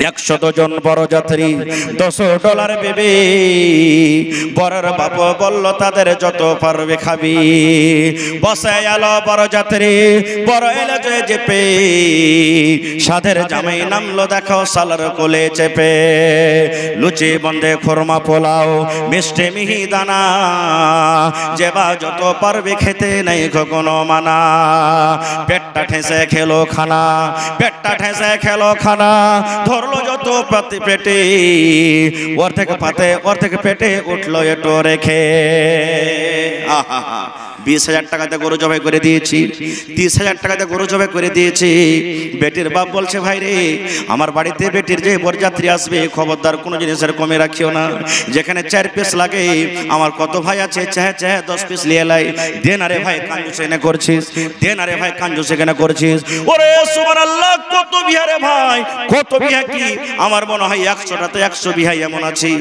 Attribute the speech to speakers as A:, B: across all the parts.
A: 100 জন বরযাত্রী, $10 বেবি। বরের বাপ বলল তাদের যত পারবে খাবি। বসে এলো বরযাত্রী, বড় এলো যে চেপে, সাধের জামাই নামলো দেখো সালার কোলে চেপে। লুচি বন্ধে খুরমা পোলাও মিষ্টি মিহিদানা, যেবা যত পারবে খেতে নেই কোনো মানা। পেটটা ঠেসে খেলো খানা, পেটটা ঠেসে খেলো খানা, ধরলো যত পাতে পেটে, ওর থেকে পাতে ওর থেকে পেটে উঠলো এটো রেখে। আহা, 20,000 টাকাতে গরু জবাই করে দিয়েছি, 30,000 টাকাতে গরু জবাই করে দিয়েছি। বেটির বাপ বলছে ভাই রে, আমার বাড়িতে বেটির যে বরযাত্রী আসবে খবরদার কোনো জিনিসের কমে রাখিও না। যেখানে 4 পিস লাগে, আমার কত ভাই আছে চাহে চাহে 10 পিস নিয়ে লাই। দেন আরে ভাই কাঞ্জুস এনে করছিস, দেন আরে ভাই কাঞ্জুস এখানে করছিস। ওরে সুবহানাল্লাহ, কত বিহা রে ভাই, কত বিহা কি আমার মনে হয় 100টাতে 100 বিহা এমন আছে।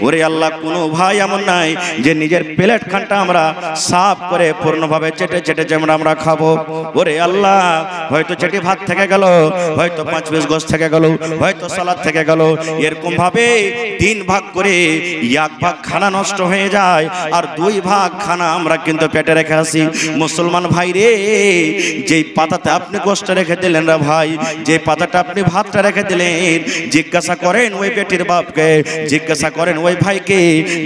A: ওরে আল্লাহ, কোনো ভাই এমন নাই যে নিজের প্লেট খানটা আমরা সাফ করে পূর্ণভাবে চেটে চেটে যেমন আমরা খাবো। ওরে আল্লাহ, হয়তো চেটে ভাত থেকে গেল, হয়তো 5 পিস গোশত থেকে গেল, হয়তো সালাদ থেকে গেল, এরকম ভাবে 3 ভাগ করে 1 ভাগ খানা নষ্ট হয়ে যায়, আর 2 ভাগ খানা আমরা কিন্তু পেটে রেখে আসি। মুসলমান ভাই রে, যেই পাতাতে আপনি গোশত রেখে দিলেন রে ভাই, যে পাতাটা আপনি ভাতটা রেখে দিলেন, জিজ্ঞাসা করেন ওই বেটির বাপকে, জিজ্ঞাসা করেন ওই ভাইকে,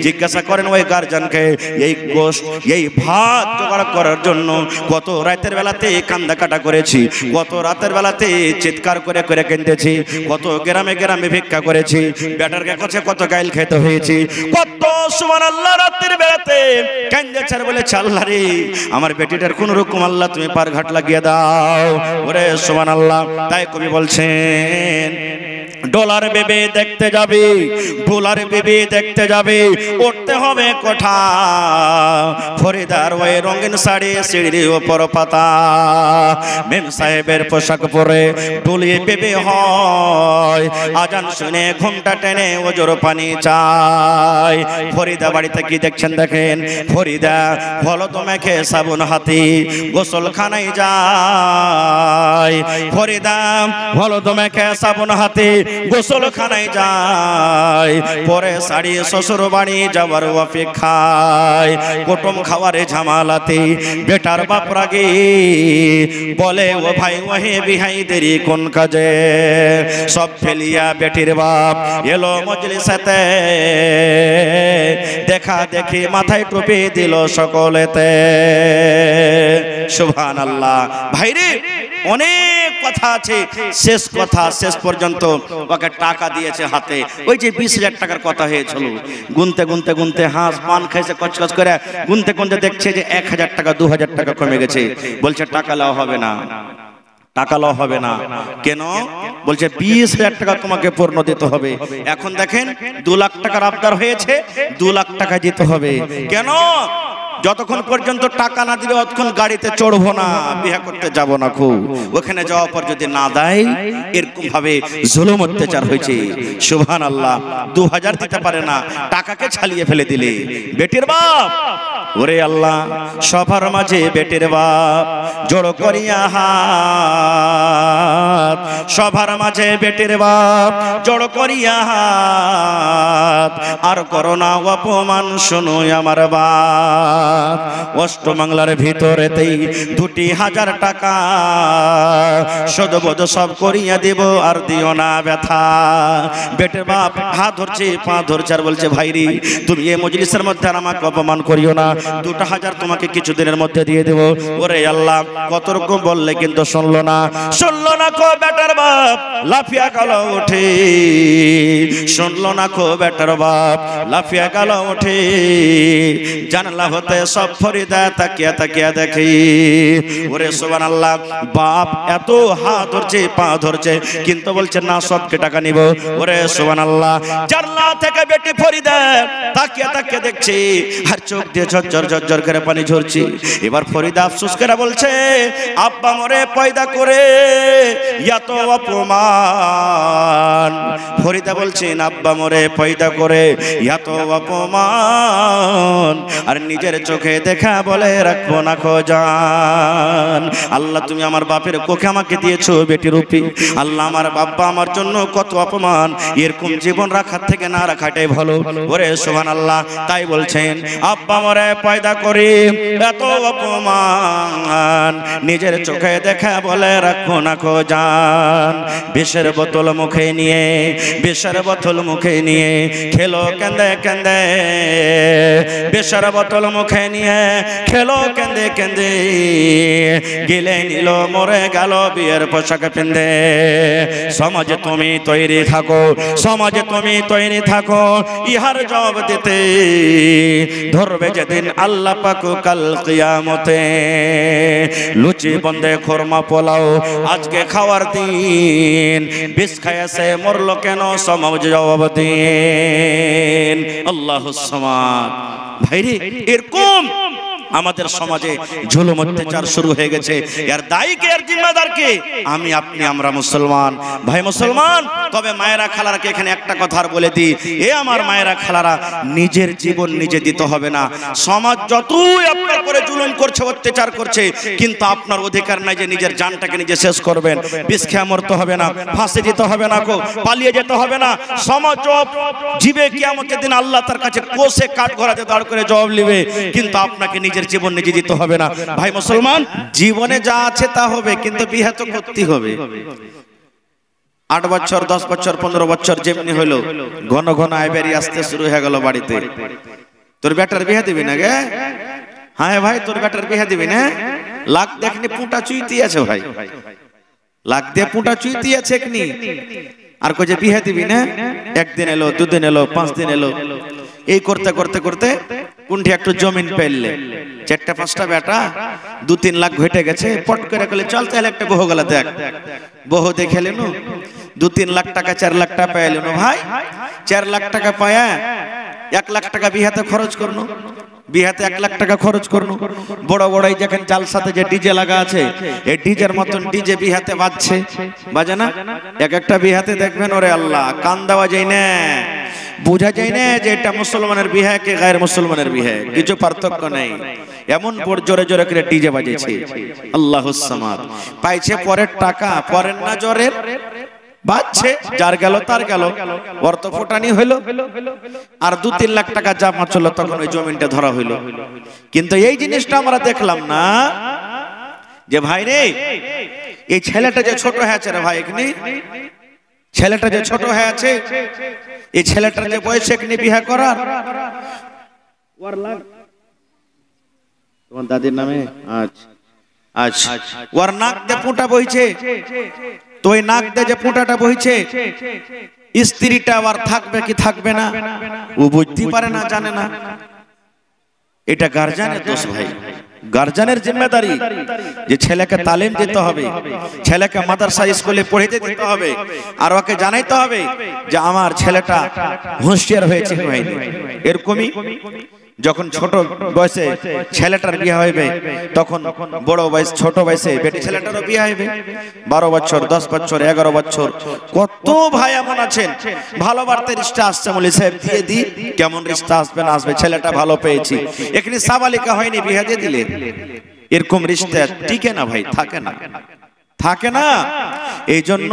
A: জিজ্ঞাসা করেন ওই গার্জিয়ানকে, এই গোশত এই ভাত জোগাড় করার জন্য কত রাতের বেলাতে কান্দা কাটা করেছি, কত রাতের বেলাতে চিৎকার করে করে কেঁদেছি, কত গ্রামে গ্রামে ভিক্ষা করেছি, বেটার কাছে কত গাইল খেতে হয়েছি, কত সুবহানাল্লাহ রাতের বেলাতে কেঁদেছে বলে আল্লাহ রে, আমার বেটিটার কোন রকম আল্লাহ তুমি পার ঘাট লাগিয়ে দাও। ওরে সুবহানাল্লাহ, তাই কবি বলছেন ডলার বেবে দেখতে যাবে, ডলার বেবে দেখতে যাবে, উঠতে হবে কোঠা, ফরিদার ওই রঙিন শাড়ি সিঁড়ির ওপর পাতা, মেম সাহেবের পোশাক পরে ডুলিয়ে বেবে হয়, আজান শুনে ঘুমটা টেনে ওজোর পানি চাই। ফরিদা বাড়িতে কি দেখছেন দেখেন, ফরিদা হলদ মেখে সাবুন হাতি গোসলখানায় যায়, ফরিদা হলদ মেখে সাবুন হাতি গোসলখানায় যায়, পরে শাড়ি শ্বশুর বাড়ি যাওয়ার অপেক্ষায়, কুটুম খাওয়ারে ঝামালাতে বেটার বাপ রাগে বলে ও ভাই ওহে বিহাই দেরি কোন কাজে, সব ফেলিয়া বেটির বাপ এলো মজলিসেতে, দেখা দেখি মাথায় টুপি দিল সকলেতে। সুবহানাল্লাহ। ভাইরে অনেক কথা আছে, শেষ কথা শেষ পর্যন্ত ওকে টাকা দিয়েছে হাতে, ওই যে 20,000 টাকার কথা হয়েছিল, গুনতে গুনতে গুনতে হাঁস পান খাইছে কচকচ করে, গুনতে গুনতে দেখছে যে 1,000 টাকা 2,000 টাকা কমে গেছে। বলছে টাকা লাও হবে না, টাকা লাও হবে না। কেন? বলছে 20,000 টাকা তোমাকে পূর্ণ দিতে হবে। এখন দেখেন 2 লাখ টাকার আবদার হয়েছে, 2 লাখ টাকা দিতে হবে। কেন? যতক্ষণ পর্যন্ত টাকা না দিবে ততক্ষণ গাড়িতে চড়বো না, বিয়ে করতে যাব না। খুব ওখানে যাওয়ার পর যদি না দেয়, এরকম ভাবে জুলুম অত্যাচার হয়েছে। সুবহানাল্লাহ। 2,000 দিতে পারে না, টাকাকে ছালিয়ে ফেলে দিলে। বেটির বাপ, ওরে আল্লাহ, সবার মাঝে বেটির বাপ জড়ো করিয়া হাত, সবার মাঝে বেটির বাপ জড়ো করিয়া হাত, আর করোনা অপমান শুনো আমার বাপ। অষ্টমঙ্গলার ভিতরেতেই 2,000 টাকা সদবোধ সব করিয়া দিব, আর দিও না ব্যথা। বেটের বাপ হাত ধরছে, পা ধরছে, আর বলছে ভাইরি তুমি এই মজলিসের মধ্যে আর আমাকে অপমান করিও না, 2,000 তোমাকে কিছুদিনের মধ্যে দিয়ে দেব। ওরে আল্লাহ, কত রকম বললে কিন্তু শুনলো না, শুনলো না কো বেটার বাপ লাফিয়া গেল ওঠে, শুনলো না কো বেটার বাপ লাফিয়া গেল ওঠে। জানলা হতে সব ফরিদা তাকিয়া তাকিয়া দেখি, ওরে সুবহানাল্লাহ, বাপ এত হাত ধরছে পা ধরছে, কিন্তু বলছে না সবকে টাকা নিব। ওরে সুবহানাল্লাহ, জানলা থেকে বেটি ফরিদা তাকিয়া তাকিয়া দেখছি, আর চোখ দিয়ে ঝরঝর ঝরঝর করে পানি ঝরছে। এবার ফরিদা আফসোস করে বলছে, আব্বা মরে পয়দা করে এত অপমান, ফরিদা বলছেন আব্বা মোরে পয়দা করে এত অপমান আর নিজের চোখে দেখা বলে রাখবো না খোজান। আল্লাহ তুমি আমার বাপের কোখে আমাকে দিয়েছো বেটি রূপী, আল্লাহ আমার বাবা আমার জন্য কত অপমান, এরকম জীবন রাখার থেকে না রাখাটাই ভালো। ওরে সুবহানাল্লাহ। তাই বলছেন আব্বা মোরে পয়দা করে এত অপমান নিজের চোখে দেখা বলে রাখবো না খোজান। বিষের বোতল মুখে নিয়ে, বিষের বোতল মুখে নিয়ে খেলো কেঁদে কেঁদে, বিষের বোতল মুখে নিয়ে খেলো কেঁদে কেঁদে, গিলে নিল মরে গেল বিয়ের পোশাক পিন্দে। সমাজে তুমি তৈরি থাকো, সমাজে তুমি তৈরি থাকো ইহার জবাব দিতে, ধরবে যেদিন আল্লাহ পাক কাল কিয়ামতে। লুচি বন্দে খোরমা পোলাও আজকে খাওয়ার দিন, বিষ খাইয়াছে মরলো কেন সমাজ জবাব দিন। আল্লাহুস সামাদ। ভাইরে এরকম আমাদের সমাজে জুলুম অত্যাচার শুরু হয়ে গেছে। এর দায়ী কে, এর জিম্মাদার কে? আমি আপনি, আমরা মুসলমান ভাই, মুসলমান। তবে মায়েরা খালারাকে এখানে একটা কথা আর বলে দিই, এ আমার মায়েরা খালারা, নিজের জীবন নিজে দিতে হবে না। সমাজ যতই আপনার করে জুলুম করছে, অত্যাচার করছে, কিন্তু আপনার অধিকার নাই যে নিজের জানটাকে নিজে শেষ করবেন। বিষ খেয়ে মরতে হবে না, ফাঁসি দিতে হবে না, পালিয়ে যেতে হবে না। সমাজ জীবে কিয়ামতের দিন আল্লাহ তার কাছে কোষে কাঠ ঘোরাতে দাঁড় করে জবাব নেবে, কিন্তু আপনাকে নিজের জীবন নিজে দিতে হবে না। ভাই মুসলমান, জীবনে যা আছে তা হবে, কিন্তু বিয়ে তো করতেই হবে। 8 বছর 10 বছর 15 বছর যেমনি হলো, ঘন ঘন আইবেরি আসতে শুরু হয়ে গেল বাড়িতে। তোর বেটার বিয়ে দিবি না গে? হ্যাঁ ভাই, তোর বেটার বিয়ে দিবি না? লাখ দেখনি পুঁটা চুইতি আছে ভাই, লাখ দিয়ে পুঁটা চুইতি আছে একনি, আর কই যে বিয়ে দিবি না? একদিন এলো, 2 দিন এলো, 5 দিন এলো, এই করতে করতে করতে কোনটি একটু জমিন পেলে, 4-5টা বেটা, 2-3 লাখ ঘটে গেছে। পট করে কলে চল তাহলে একটা বহু গলা দেখ। বহু দেখে লেনু, 2-3 লাখ টাকা 4 লাখ টাকা পাইলেন ভাই। 4 লাখ টাকা পায়া 1 লাখ টাকা বিহাতে খরচ করনো, বিহাতে 1 লাখ টাকা খরচ করনো। বড় বড় এই যেখানে জালসাতে যে ডিজে লাগা আছে, এই ডিজের মতন ডিজে বিহাতে বাজছে, বাজে না? এক একটা বিহাতে দেখবেন ওরে আল্লাহ, কান দেওয়া যায় না, বোঝা যায় না যে এটা মুসলমানের বিয়ে কে গায়ের মুসলমানের বিয়ে, কিছু পার্থক্য নেই। এমন জোরে জোরে করে ডিজে বাজেছে। আল্লাহুস সামাদ। পাইছে পরের টাকা, পরের না জোরের বাজছে, যার গেল তার গেল, অর্থ ফোটানি হইলো। আর 2-3 লাখ টাকা যা মাছলো, তখন ওই জমিনটা ধরা হইলো। কিন্তু এই জিনিসটা আমরা দেখলাম না যে ভাই রে, এই ছেলেটা যে ছোট হয়ে আছে রে ভাই, এখানে ছেলেটা যে ছোট হয়ে আছে, এই ছেলেটার যে বয়স এখানে বিয়ে করার, তোমার দাদির নামে আচ্ছা আচ্ছা, ওর নাক দিয়ে পুঁটা বইছে, তো ওই নাক দিয়ে যে পুঁটাটা বইছে, স্ত্রীটা আবার থাকবে কি থাকবে না ও বুঝতে পারে না, জানে না। এটা গার্জিয়ানের দোষ ভাই, গার্জিয়ানের জিম্মেদারি যে ছেলেকে তালিম দিতে হবে, ছেলেকে মাদ্রাসা স্কুলে পড়াইতে দিতে হবে, আর ওকে জানাইতে হবে যে আমার ছেলেটা হুঁশিয়ার হয়েছে হয়নি। এরকমই যখন ছোট বয়সে ছেলেটার বিয়ে হইবে, তখন বড় বয়স ছোট বয়সে বেটি ছেলেটারও বিয়ে হইবে। 12 বছর 10 বছর 11 বছর, কত ভাই এমন আছেন ভালো বাড়তে রিস্তা আসছে, বলি সাহেব দিয়ে দি, কেমন রিস্তা আসবে না আসবে, ছেলেটা ভালো পেয়েছি, এখানে সাবালিকা হয়নি, বিয়ে দিয়ে দিলে। এরকম রিস্তা টিকে না ভাই, থাকে না, থাকে না। এই জন্য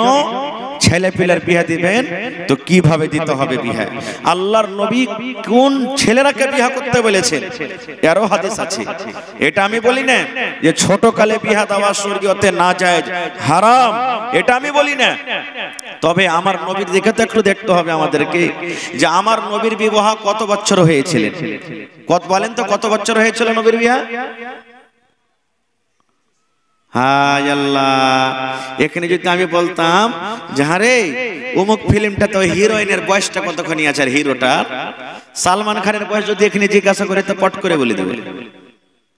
A: ছেলে পিলার বিয়ে দিবেন তো কিভাবে দিতে হবে বিয়ে, আল্লাহর নবী কোন ছেলেরাকে বিয়ে করতে বলেছেন এরও হাদিস আছে। এটা আমি বলি না যে ছোট কালে বিয়ে দেওয়া শরীয়তে না জায়েজ, হারাম, এটা আমি বলি না। তবে আমার নবীর দিকে তো একটু দেখতে হবে আমাদেরকে, যে আমার নবীর বিবাহ কত বছর হয়েছিল, কত বলেন তো, কত বছর হয়েছিল নবীর বিয়ে? হায় আল্লাহ, এখানে যদি আমি বলতাম যে আরে অমুক ফিল্মটা তো হিরোইনের বয়সটা কতখানি আছে, আর হিরোটা সালমান খানের বয়স যদি এখানে জিজ্ঞাসা করে তো পট করে বলে দেবে।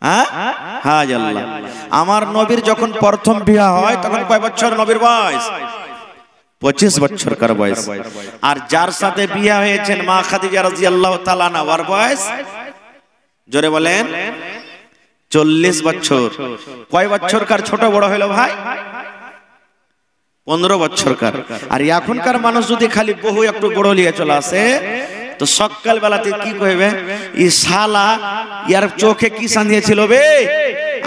A: হ্যাঁ হায় আল্লাহ, আমার নবীর যখন প্রথম বিয়ে হয় তখন কয় বছর নবীর বয়স? 25 বছরকার বয়স। আর যার সাথে বিয়ে হয়েছেন মা খাদিজা রাদিয়াল্লাহু তাআলা আনহা, ওর বয়স জোরে বলেন 40 বছর। কয় বছরকার ছোট বড় হলো ভাই? 15 বছরকার। আর এখনকার মানুষ যদি খালি বহু একটু বড় লিয়ে চলে আসে তো সকাল বেলাতে কি কইবে, ই শালা ইয়ার চোখে কি সানিয়েছিল বে,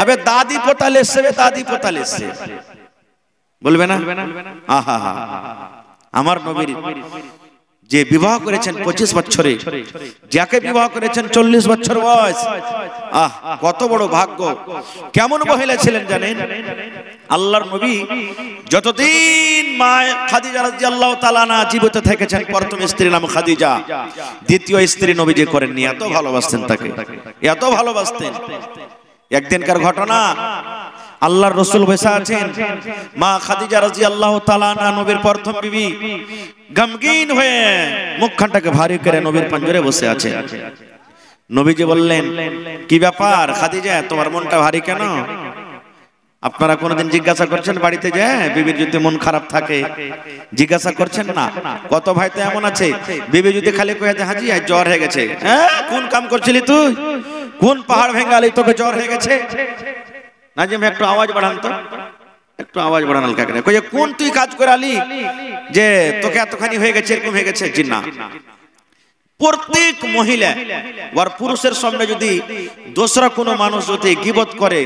A: আবে দাদি পোতালে এসছে, দাদি পোতালে এসছে বলবে না? আহা হা, আমার নবীর যে বিবাহ করেছেন 25 বছরে, যাকে বিবাহ করেছেন 40 বছর বয়স, আহ কত বড় ভাগ্য। কেমন মহিলা ছিলেন জানেন? আল্লাহর নবী যতদিন মা খাদিজা রাদিয়াল্লাহু তাআলা না জীবিত থেকেছেন, প্রথম স্ত্রীর নাম খাদিজা, দ্বিতীয় স্ত্রী নবীজি করেননি। এত ভালোবাসতেন তাকে, এত ভালোবাসতেন। একদিনকার ঘটনা, আল্লাহর রাসূল বসে আছেন, মা খাদিজা রাদিয়াল্লাহু তাআলা আনহা নবীর প্রথম বিবি গমগীন হয়ে মুখখানটাকে ভারী করে নবীর পাঞ্জরে বসে আছে। নবীজি বললেন, কি ব্যাপার খাদিজা, তোমার মনটা ভারী কেন? আপনারা কোনদিন জিজ্ঞাসা করছেন বাড়িতে যে বিবির যদি মন খারাপ থাকে, জিজ্ঞাসা করছেন না? কত ভাই তো এমন আছে, বিবি যদি খালি কয়ে যে হাজি আজ জ্বর হয়ে গেছে, হ্যাঁ কোন কাম করছিলি তুই, কোন পাহাড় ভেঙালি তোকে জ্বর হয়ে গেছে, না যে একটু আওয়াজ বাড়ান তো, একটু আওয়াজ বাড়ান হালকা করে, কই কোন তুই কাজ করে আলি যে তোকে এতখানি হয়ে গেছে, এরকম হয়ে গেছে? জি না। প্রত্যেক মহিলা ওর পুরুষের সামনে যদি দোসরা কোনো মানুষ যদি গীবত করে,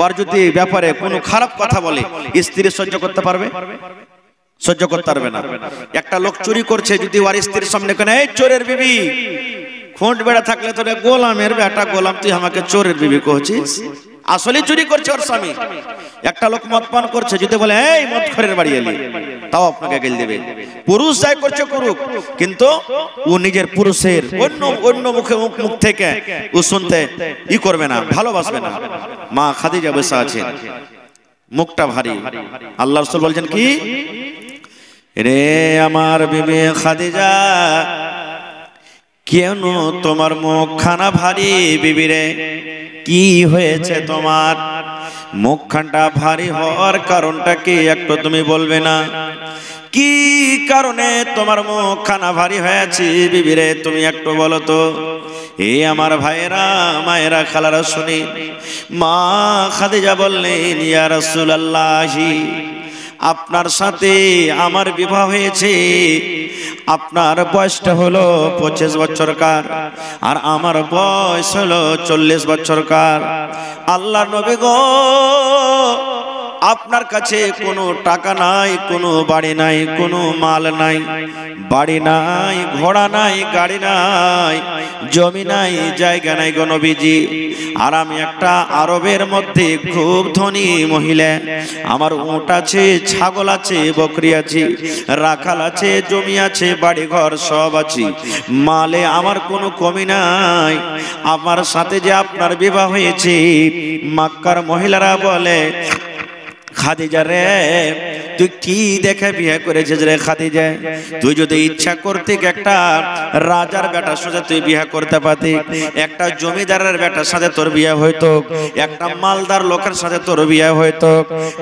A: ওর যদি ব্যাপারে কোনো খারাপ কথা বলে, স্ত্রী সহ্য করতে পারবে? সহ্য করতে পারবে না। একটা লোক চুরি করছে, যদি ওর স্ত্রীর সামনে কেন, এই চোরের বিবি, খোঁট বেড়া থাকলে তোরে গোলামের বেটা, গোলাম তুই আমাকে চোরের বিবি কহছিস, আসলে চুরি করছে ওর স্বামী। একটা লোক মদ পান করছে, যদি বলে এই মদখোরের বাড়ি এলি, তাও আপনাকে গেল দেবে। পুরুষ যাই করছে করুক, কিন্তু ও নিজের পুরুষের অন্য মুখে মুখ থেকে ও শুনতে ই করবে না, ভালোবাসবে না। মা খাদিজা বসে আছেন, মুখটা ভারী। আল্লাহ রাসূল বলছেন কি, রে আমার বিবি খাদিজা, কেন তোমার মুখখানা ভারী? বিবি রে, কি হয়েছে তোমার? মুখখানটা ভারী হওয়ার কারণটা কি একটু তুমি বলবে না? কি কারণে তোমার মুখখানা ভারী হয়েছে বিবি রে, তুমি একটু বলো তো। এই আমার ভাইরা, মায়েরা, খালারা শুনি, মা খাদিজা বললেন, ইয়া রাসূলুল্লাহ, আপনার সাথে আমার বিবাহ হয়েছে, আপনার বয়সটা হলো 25 বছরকার, আর আমার বয়স হলো 40 বছরকার। আল্লাহ নবী গো, আপনার কাছে কোনো টাকা নাই, কোনো বাড়ি নাই, কোনো মাল নাই, বাড়ি নাই, ঘোড়া নাই, গাড়ি নাই, জমি নাই, জায়গা নাই গো নবীজি। আর আমি একটা আরবের মধ্যে খুব ধনী মহিলা, আমার উট আছে, ছাগল আছে, বকরি আছে, রাখাল আছে, জমি আছে, বাড়ি ঘর সব আছে, মালে আমার কোনো কমি নাই। আমার সাথে যে আপনার বিবাহ হয়েছে, মক্কার মহিলারা বলে, খাদিজা রে, তুই কি দেখে বিয়ে করেছিস রে খাদিজা? তুই যদি ইচ্ছা করতে একটা রাজার বেটার সাথে তুই বিয়ে করতে পারতি, একটা জমিদারের বেটার সাথে তোর বিয়ে হইতো, একটা মালদার লোকের সাথে তোর বিয়ে হইতো।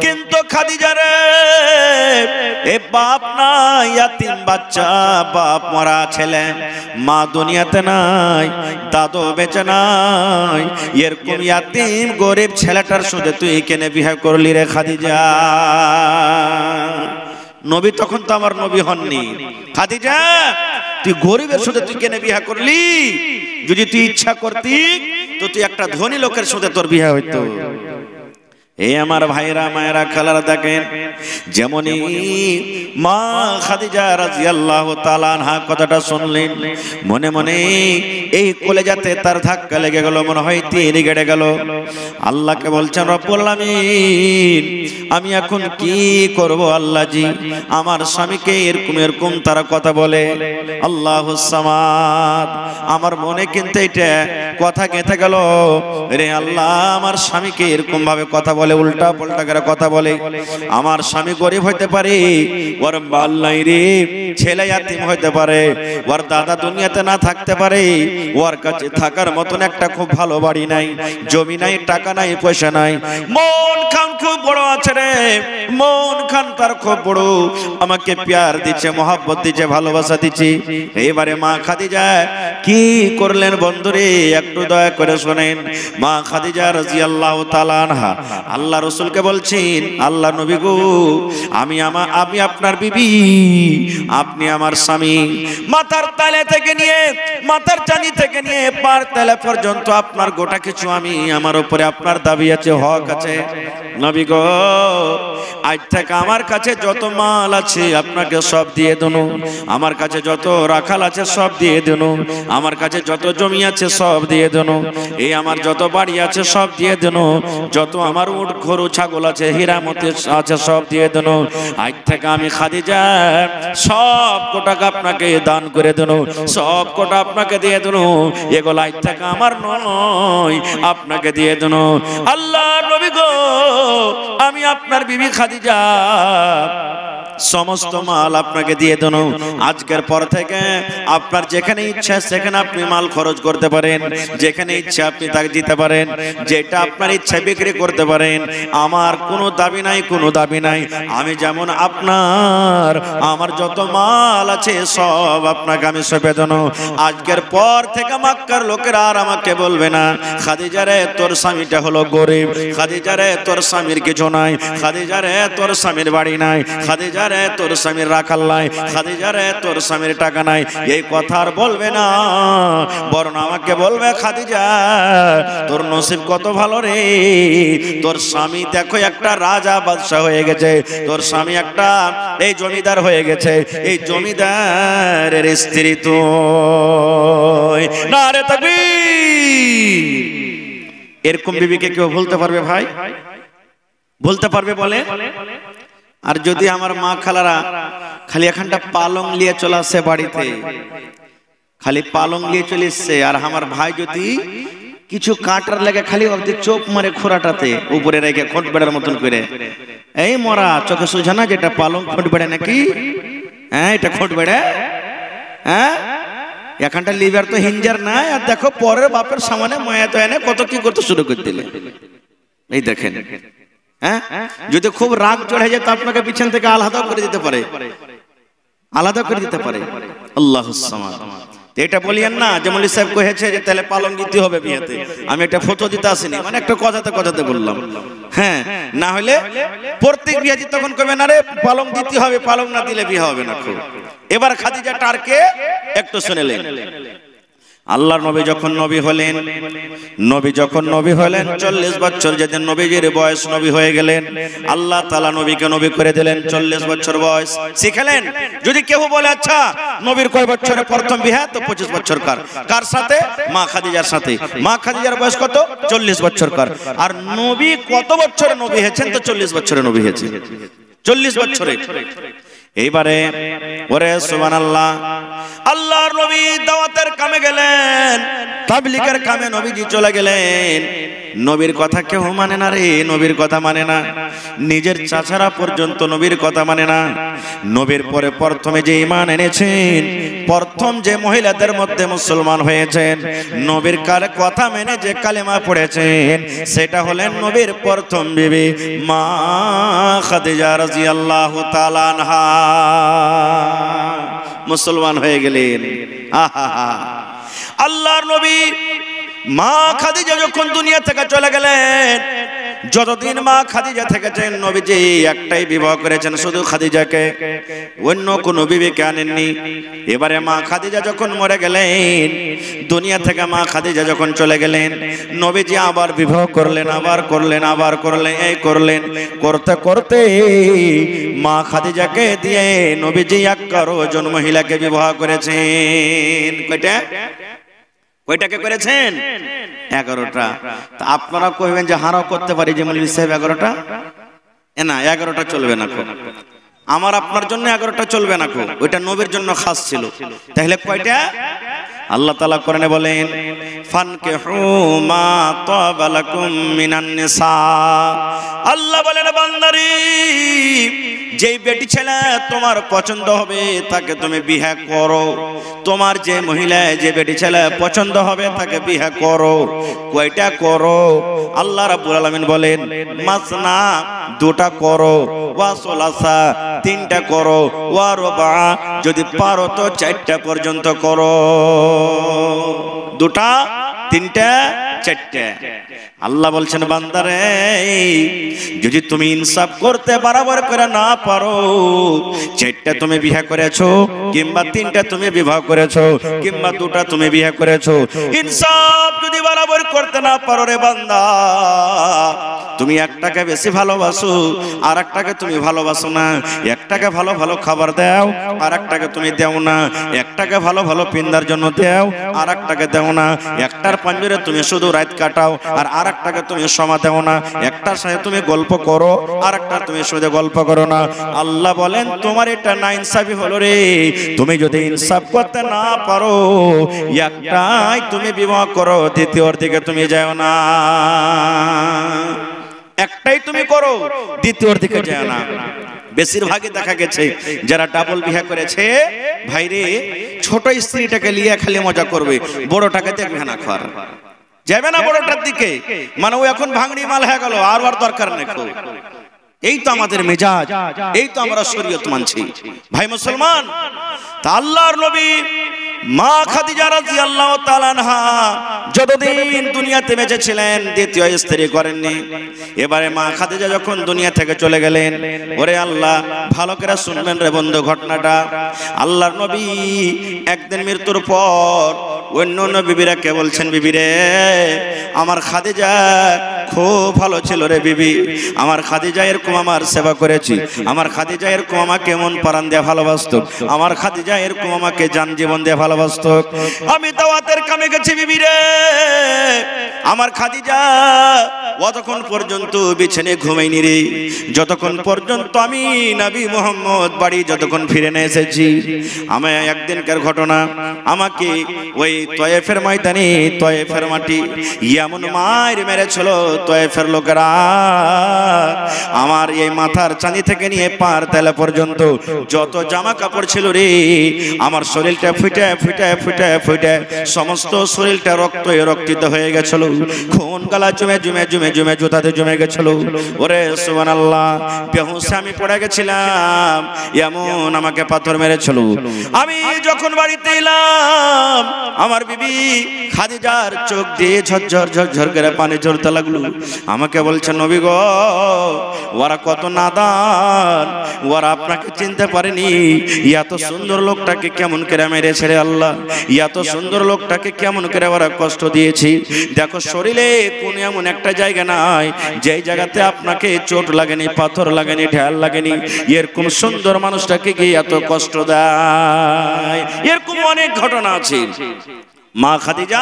A: কিন্তু খাদিজা রে, এ বাপ নাই, ইয়াতিম বাচ্চা, বাপ মরা ছেলে, মা দুনিয়াতে নাই, দাদু বেঁচে নাই, এরকম ইয়াতিম গরিব ছেলেটার সাথে তুই কেনে বিয়ে করলি রে খাদিজা? নবী তখন তো আমার নবী হননি। খাদিজা, তুই গরিবের সাথে তুই কেন বিয়ে করলি? যদি তুই ইচ্ছা করতি তো তুই একটা ধনী লোকের সাথে তোর বিয়ে হইতো। এই আমার ভাইরা, মায়েরা, খালারা, দেখেন যেমনই মা খাদিজা রাদিয়াল্লাহু তাআলা আনহা কথাটা শুনলেন, মনে মনে এই কলেজাতে তার ধাক্কা লেগে গেল, মনে হয় তীর গেড়ে গেল। আল্লাহকে বলছেন, রব্বুল আলামিন, আমি এখন কি করব আল্লাহ জি? আমার স্বামীকে এরকম এরকম তারা কথা বলে, আল্লাহুস সামাদ। আমার মনে কিন্তু এটা কথা গেঁথে গেল, রে আল্লাহ, আমার স্বামীকে এরকম ভাবে কথা বলে, উল্টা পাল্টা করে কথা বলে। আমার স্বামী গরিব হইতে পারে, ওর বাল নাই রে, ছেলে ইয়াতিম হইতে পারে, ওর দাদা দুনিয়াতে না থাকতে পারে, ওর কাছে থাকার মতন একটা খুব ভালো বাড়ি নাই, জমি নাই, টাকা নাই, পয়সা নাই, মন খান খুব বড় আছে রে, মন খান তার খুব বড়, আমাকে প্যার দিচ্ছে, মহব্বত দিচ্ছে, ভালোবাসা দিচ্ছে। এবারে মা খাদিজা কি করলেন বন্ধুরে, একটু দয়া করে শোনেন। মা খাদিজা রাদিয়াল্লাহু তাআলা আনহা আল্লাহ রাসূলকে বলছেন, আল্লাহ নবী গো, আমি আপনার বিবি, আপনি আমার স্বামী। মাথার তালে থেকে নিয়ে, মাথার চাঁদি থেকে নিয়ে পার তালে পর্যন্ত আপনার গোটা কিছু আমি, আমার উপরে আপনার দাবি আছে, হক আছে। নবী গো, আজ থেকে আমার কাছে যত মাল আছে আপনাকে সব দিয়ে দেব, আমার কাছে যত রাখাল আছে সব দিয়ে দেব, আমার কাছে যত জমি আছে সব দিয়ে দেব, এই আমার যত বাড়ি আছে সব দিয়ে দেব, যত আমার উট গরু ছাগল আছে হীরামতি আছে সব দিয়ে দেব। আজ থেকে আমি খাদিজা সব কোটাকে আপনাকে দান করে দেব, সব কোটা আপনাকে দিয়ে দেব, এগুলো আজ থেকে আমার নয়, আপনাকে দিয়ে দেব। আল্লাহ নবী গো, আমি আপনার বিবি খাদিজা সমস্ত মাল আপনাকে দিয়ে দেব। আজকের পর থেকে আপনার যেখানে ইচ্ছা সেখানে আপনি মাল খরচ করতে পারেন, যেখানে ইচ্ছা আপনি তাকে দিতে পারেন, যেটা আপনার ইচ্ছা বিক্রি করতে পারেন। আমার কোনো দাবি নাই, কোনো দাবি নাই। আমি যেমন আপনার, আমার যত মাল আছে সব আপনাকে আমি সঁপে দেব। আজকের পর থেকে মক্কার লোকেরা আর আমাকে বলবে না, খাদিজা রে তোর স্বামীটা হলো গরিব, খাদিজা রে তোর স্বামীর কিছু নাই, খাদিজা রে তোর স্বামীর বাড়ি নাই, খাদিজা রে তোর স্বামীর রাখাল নাই, খাদিজা রে তোর স্বামীর টাকা নাই। এই কথা আর বলবে না, বরং আমাকে বলবে, খাদিজা তোর নসিব কত ভালো রে, তোর স্বামী দেখো একটা রাজা বাদশা হয়ে গেছে, তোর স্বামী একটা এই জমিদার হয়ে গেছে, এই জমিদারের স্ত্রী তুই। নারে তাকবীর। এরকম বিবিকে কেউ বলতে পারবে ভাই? বলতে পারবে বলে? আর যদি আমার মা খালারা খালি এখানটা পালং নিয়ে চলে আসে বাড়িতে, খালি পালং নিয়ে চলে এসছে, আর আমার ভাই যদি কিছু কাটার লাগে খালি চোখ মারে খোরাটাতে উপরে রেখে খোঁট বেড়ার মতন করে, এই মরা চোখে সোজা না যেটা পালং খোঁট বেড়ে নাকি? হ্যাঁ, এটা খোঁট বেড়ে। হ্যাঁ, এখানটা লিভার তো হিঞ্জার নাই, আর দেখো পরের বাপের সামনে মায়া তো এনে কত কি করতে শুরু করে দিলে। এই দেখেন, হ্যাঁ, যদি খুব রাগ চড়ে যায় তো আপনাকে পিছন থেকে আলাদা করে দিতে পারে, আলাদা করে দিতে পারে। আল্লাহুস সামাদ। এটা বলিয়েন না যে মৌলভী সাহেব কহেছে যে তাহলে পালং দিতে হবে বিয়েতে, আমি একটা ফটো দিতে আসিনি, মানে একটা কথাতে বললাম। হ্যাঁ, না হলে প্রত্যেক বিয়ে তখন কবে না রে পালং দিতে হবে, পালং না দিলে বিয়ে হবে না। এবার খাদিজা টারকে একটু শুনেলেন। আল্লাহর নবী যখন নবী হলেন, 40 বছর যেদিন নবীজির বয়স, নবী হয়ে গেলেন, আল্লাহ তাআলা নবীকে নবী করে দিলেন। 40 বছর বয়স শিখালেন। যদি কেউ বলে আচ্ছা নবীর কয় বছরে প্রথম বিয়ে, তো 25 বছর কার, কার সাথে? মা খাদিজার সাথে। মা খাদিজার বয়স কত? 40 বছর কার। আর নবী কত বছরে নবী হয়েছেন? তো 40 বছরে নবী হয়েছে, 40 বছরে। এইবারে ওরে সুবহানাল্লাহ, আল্লাহর নবী দাওয়াতের কামে গেলেন, তাবলীগের কামে নবীজি চলে গেলেন। নবীর কথা কেউ মানে না রে, নবীর কথা মানে না। নিজের চাচারা পর্যন্ত নবীর কথা মানে না। নবীর পরে প্রথমে যে ঈমান এনেছেন, প্রথম যে মহিলাদের মধ্যে মুসলমান হয়েছেন, নবীর কথা মেনে যে কালেমা পড়েছেন, সেটা হলেন নবীর প্রথম বিবি মা খাদিজা রাদিয়াল্লাহু তাআলা আনহা। মুসলমান হয়ে গেলেন। আহা, আল্লাহর নবী মা খাদিজা যখন দুনিয়া থেকে চলে গেলেন, যতদিন মা খাদিজা থেকেছেন নবীজি একটাই বিবাহ করেছেন, শুধু খাদিজাকে, অন্য কোনো বিবিকে আনেননি। এবারে মা খাদিজা যখন মরে গেলেন, দুনিয়া থেকে মা খাদিজা যখন চলে গেলেন, নবীজি আবার বিবাহ করলেন, আবার করলেন, এই করলেন, করতে করতে মা খাদিজাকে দিয়ে নবীজি 11 জন মহিলাকে বিবাহ করেছেন। কয়টাকে করেছেন? 11টা। তা আপনারা কইবেন যে হারাও করতে পারি যে মৌলভী সাহেব 11টা? না, 11টা চলবে না। আমার আপনার জন্য 11টা চলবে না, ওইটা নবীর জন্য খাস ছিল। তাহলে কয়টা? আল্লাহ তাআলা কোরআনে বলেন, ফানকিহু মা তাবা লাকুম মিনান নিসা। আল্লাহ বলেন, বান্দারি যেই বেটি ছেলে তোমার পছন্দ হবে তাকে তুমি বিয়ে করো। তোমার যে মহিলা যে বেটি ছেলে পছন্দ হবে তাকে বিয়ে করো। কয়টা করো? আল্লাহ রাব্বুল আলামিন বলেন মাসনা, দুটা করো, ওয়া সুলাসা, তিনটা করো, ওয়া রুবা, যদি পারো তো চারটা পর্যন্ত করো। দুটা, তিনটা, চারটা। আল্লাহ বলছেন বান্দারে, যদি তুমি ইনসাফ করতে বরাবর করে না পারো, চারটা তুমি বিয়ে করেছো কিংবা তিনটা তুমি বিবাহ করেছো কিংবা দুটা তুমি বিয়ে করেছো, ইনসাফ যদি বরাবর করতে না পারো রে বান্দা, তুমি একটাকে বেশি ভালোবাসো আর একটাকে তুমি ভালোবাসো না, একটাকে ভালো ভালো খাবার দাও আর একটাকে তুমি দেও না, একটাকে ভালো ভালো পিন্দার জন্য দেও আর একটাকে দেও না, একটার পাঞ্জরে তুমি শুধু রাত কাটাও আর আরেকটাকে তুমি সময় দেও না, একটার সাথে তুমি গল্প করো আর একটা তুমি শুধু গল্প করো না। আল্লাহ বলেন তোমার এটা না ইনসাফি হলো রে। তুমি যদি ইনসাফ করতে না পারো, একটাই তুমি বিবাহ করো, দ্বিতীয়র দিকে তুমি যাও না। একটাই তুমি করো, দ্বিতীয়র দিকে যাও না। বেশিরভাগই দেখা গেছে যারা ডাবল বিয়ে করেছে, ভাইরে ছোট স্ত্রীটাকে নিয়ে খালি মজা করবে, বড়টাকে দেখবে না, খাওয়ার যাবে না বড়টার দিকে, মানে ও এখন ভাঙড়ি মাল হয়ে গেল, আর ওর দরকার নেই। এই তো আমাদের মেজাজ, এই তো আমরা শরীয়ত মানছি ভাই মুসলমান। তা আল্লাহর নবী মা খাদিজা রাদিয়াল্লাহু তাআলা আনহা যতদিন দুনিয়াতে বেঁচে ছিলেন দ্বিতীয় স্ত্রী করেননি। এবারে মা খাদিজা যখন দুনিয়া থেকে চলে গেলেন, ওরে আল্লাহ ভালো করে শুনবেন রে বন্ধু ঘটনাটা। আল্লাহর নবী একদিন মৃত্যুর পর অন্য অন্য বিবিরা কে বলছেন, বিবি রে আমার খাদিজা খুব ভালো ছিল রে বিবি, আমার খাদিজা এরকম আমার সেবা করেছি, আমার খাদিজা এরকম আমাকে মন প্রাণ দিয়ে ভালোবাসতো, আমার খাদিজা এরকম আমাকে জান জীবন দিয়ে ভালোবাসতো। আমি দাওয়াতের কামে গেছি বিবি রে, আমার খাদিজা অতক্ষণ পর্যন্ত বিছানে ঘুমাইনি রে, যতক্ষণ পর্যন্ত আমি নবী মুহাম্মদ বাড়ি যতক্ষণ ফিরে না এসেছি। আমি একদিনকার ঘটনা, আমাকে ওই তয়েফের ময়দানে তয়েফের মাটি এমন মার মেরেছিল তয়েফের লোকেরা, আমার এই মাথার চাঁদি থেকে নিয়ে পার তেলা পর্যন্ত যত জামা কাপড় ছিল রে, আমার শরীরটা ফুটে ফুটে ফুটে ফুটে সমস্ত শরীরটা রক্ত রক্তিত হয়ে গেছিল, খুন গালা জমে জমে জমে জমে জুতাতে জমে গেছিল। ওরে সুবহানাল্লাহ, বেহুশে আমি পড়ে গেছিলাম, এমন আমাকে পাথর মেরেছিল। আমি যখন বাড়িতে এলাম, আমার বিবি খাদিজার চোখ দিয়ে ঝরঝর ঝরঝর করে পানি ঝরতে লাগলো। আমাকে বলছে নবী গো, ওরা কত নাদান, ওরা আপনাকে চিনতে পারেনি, এত সুন্দর লোকটাকে কেমন করে মেরেছে রে আল্লাহ, এত সুন্দর লোকটাকে কেমন করে ওরা কষ্ট দিয়েছি। দেখো শরীরে কোন এমন একটা জায়গা নাই যেই জায়গাতে আপনাকে চোট লাগেনি, পাথর লাগেনি, ঢাল লাগেনি, এরকম সুন্দর মানুষটাকে গিয়ে এত কষ্ট দেয়। এরকম অনেক ঘটনা আছে। মা খাদিজা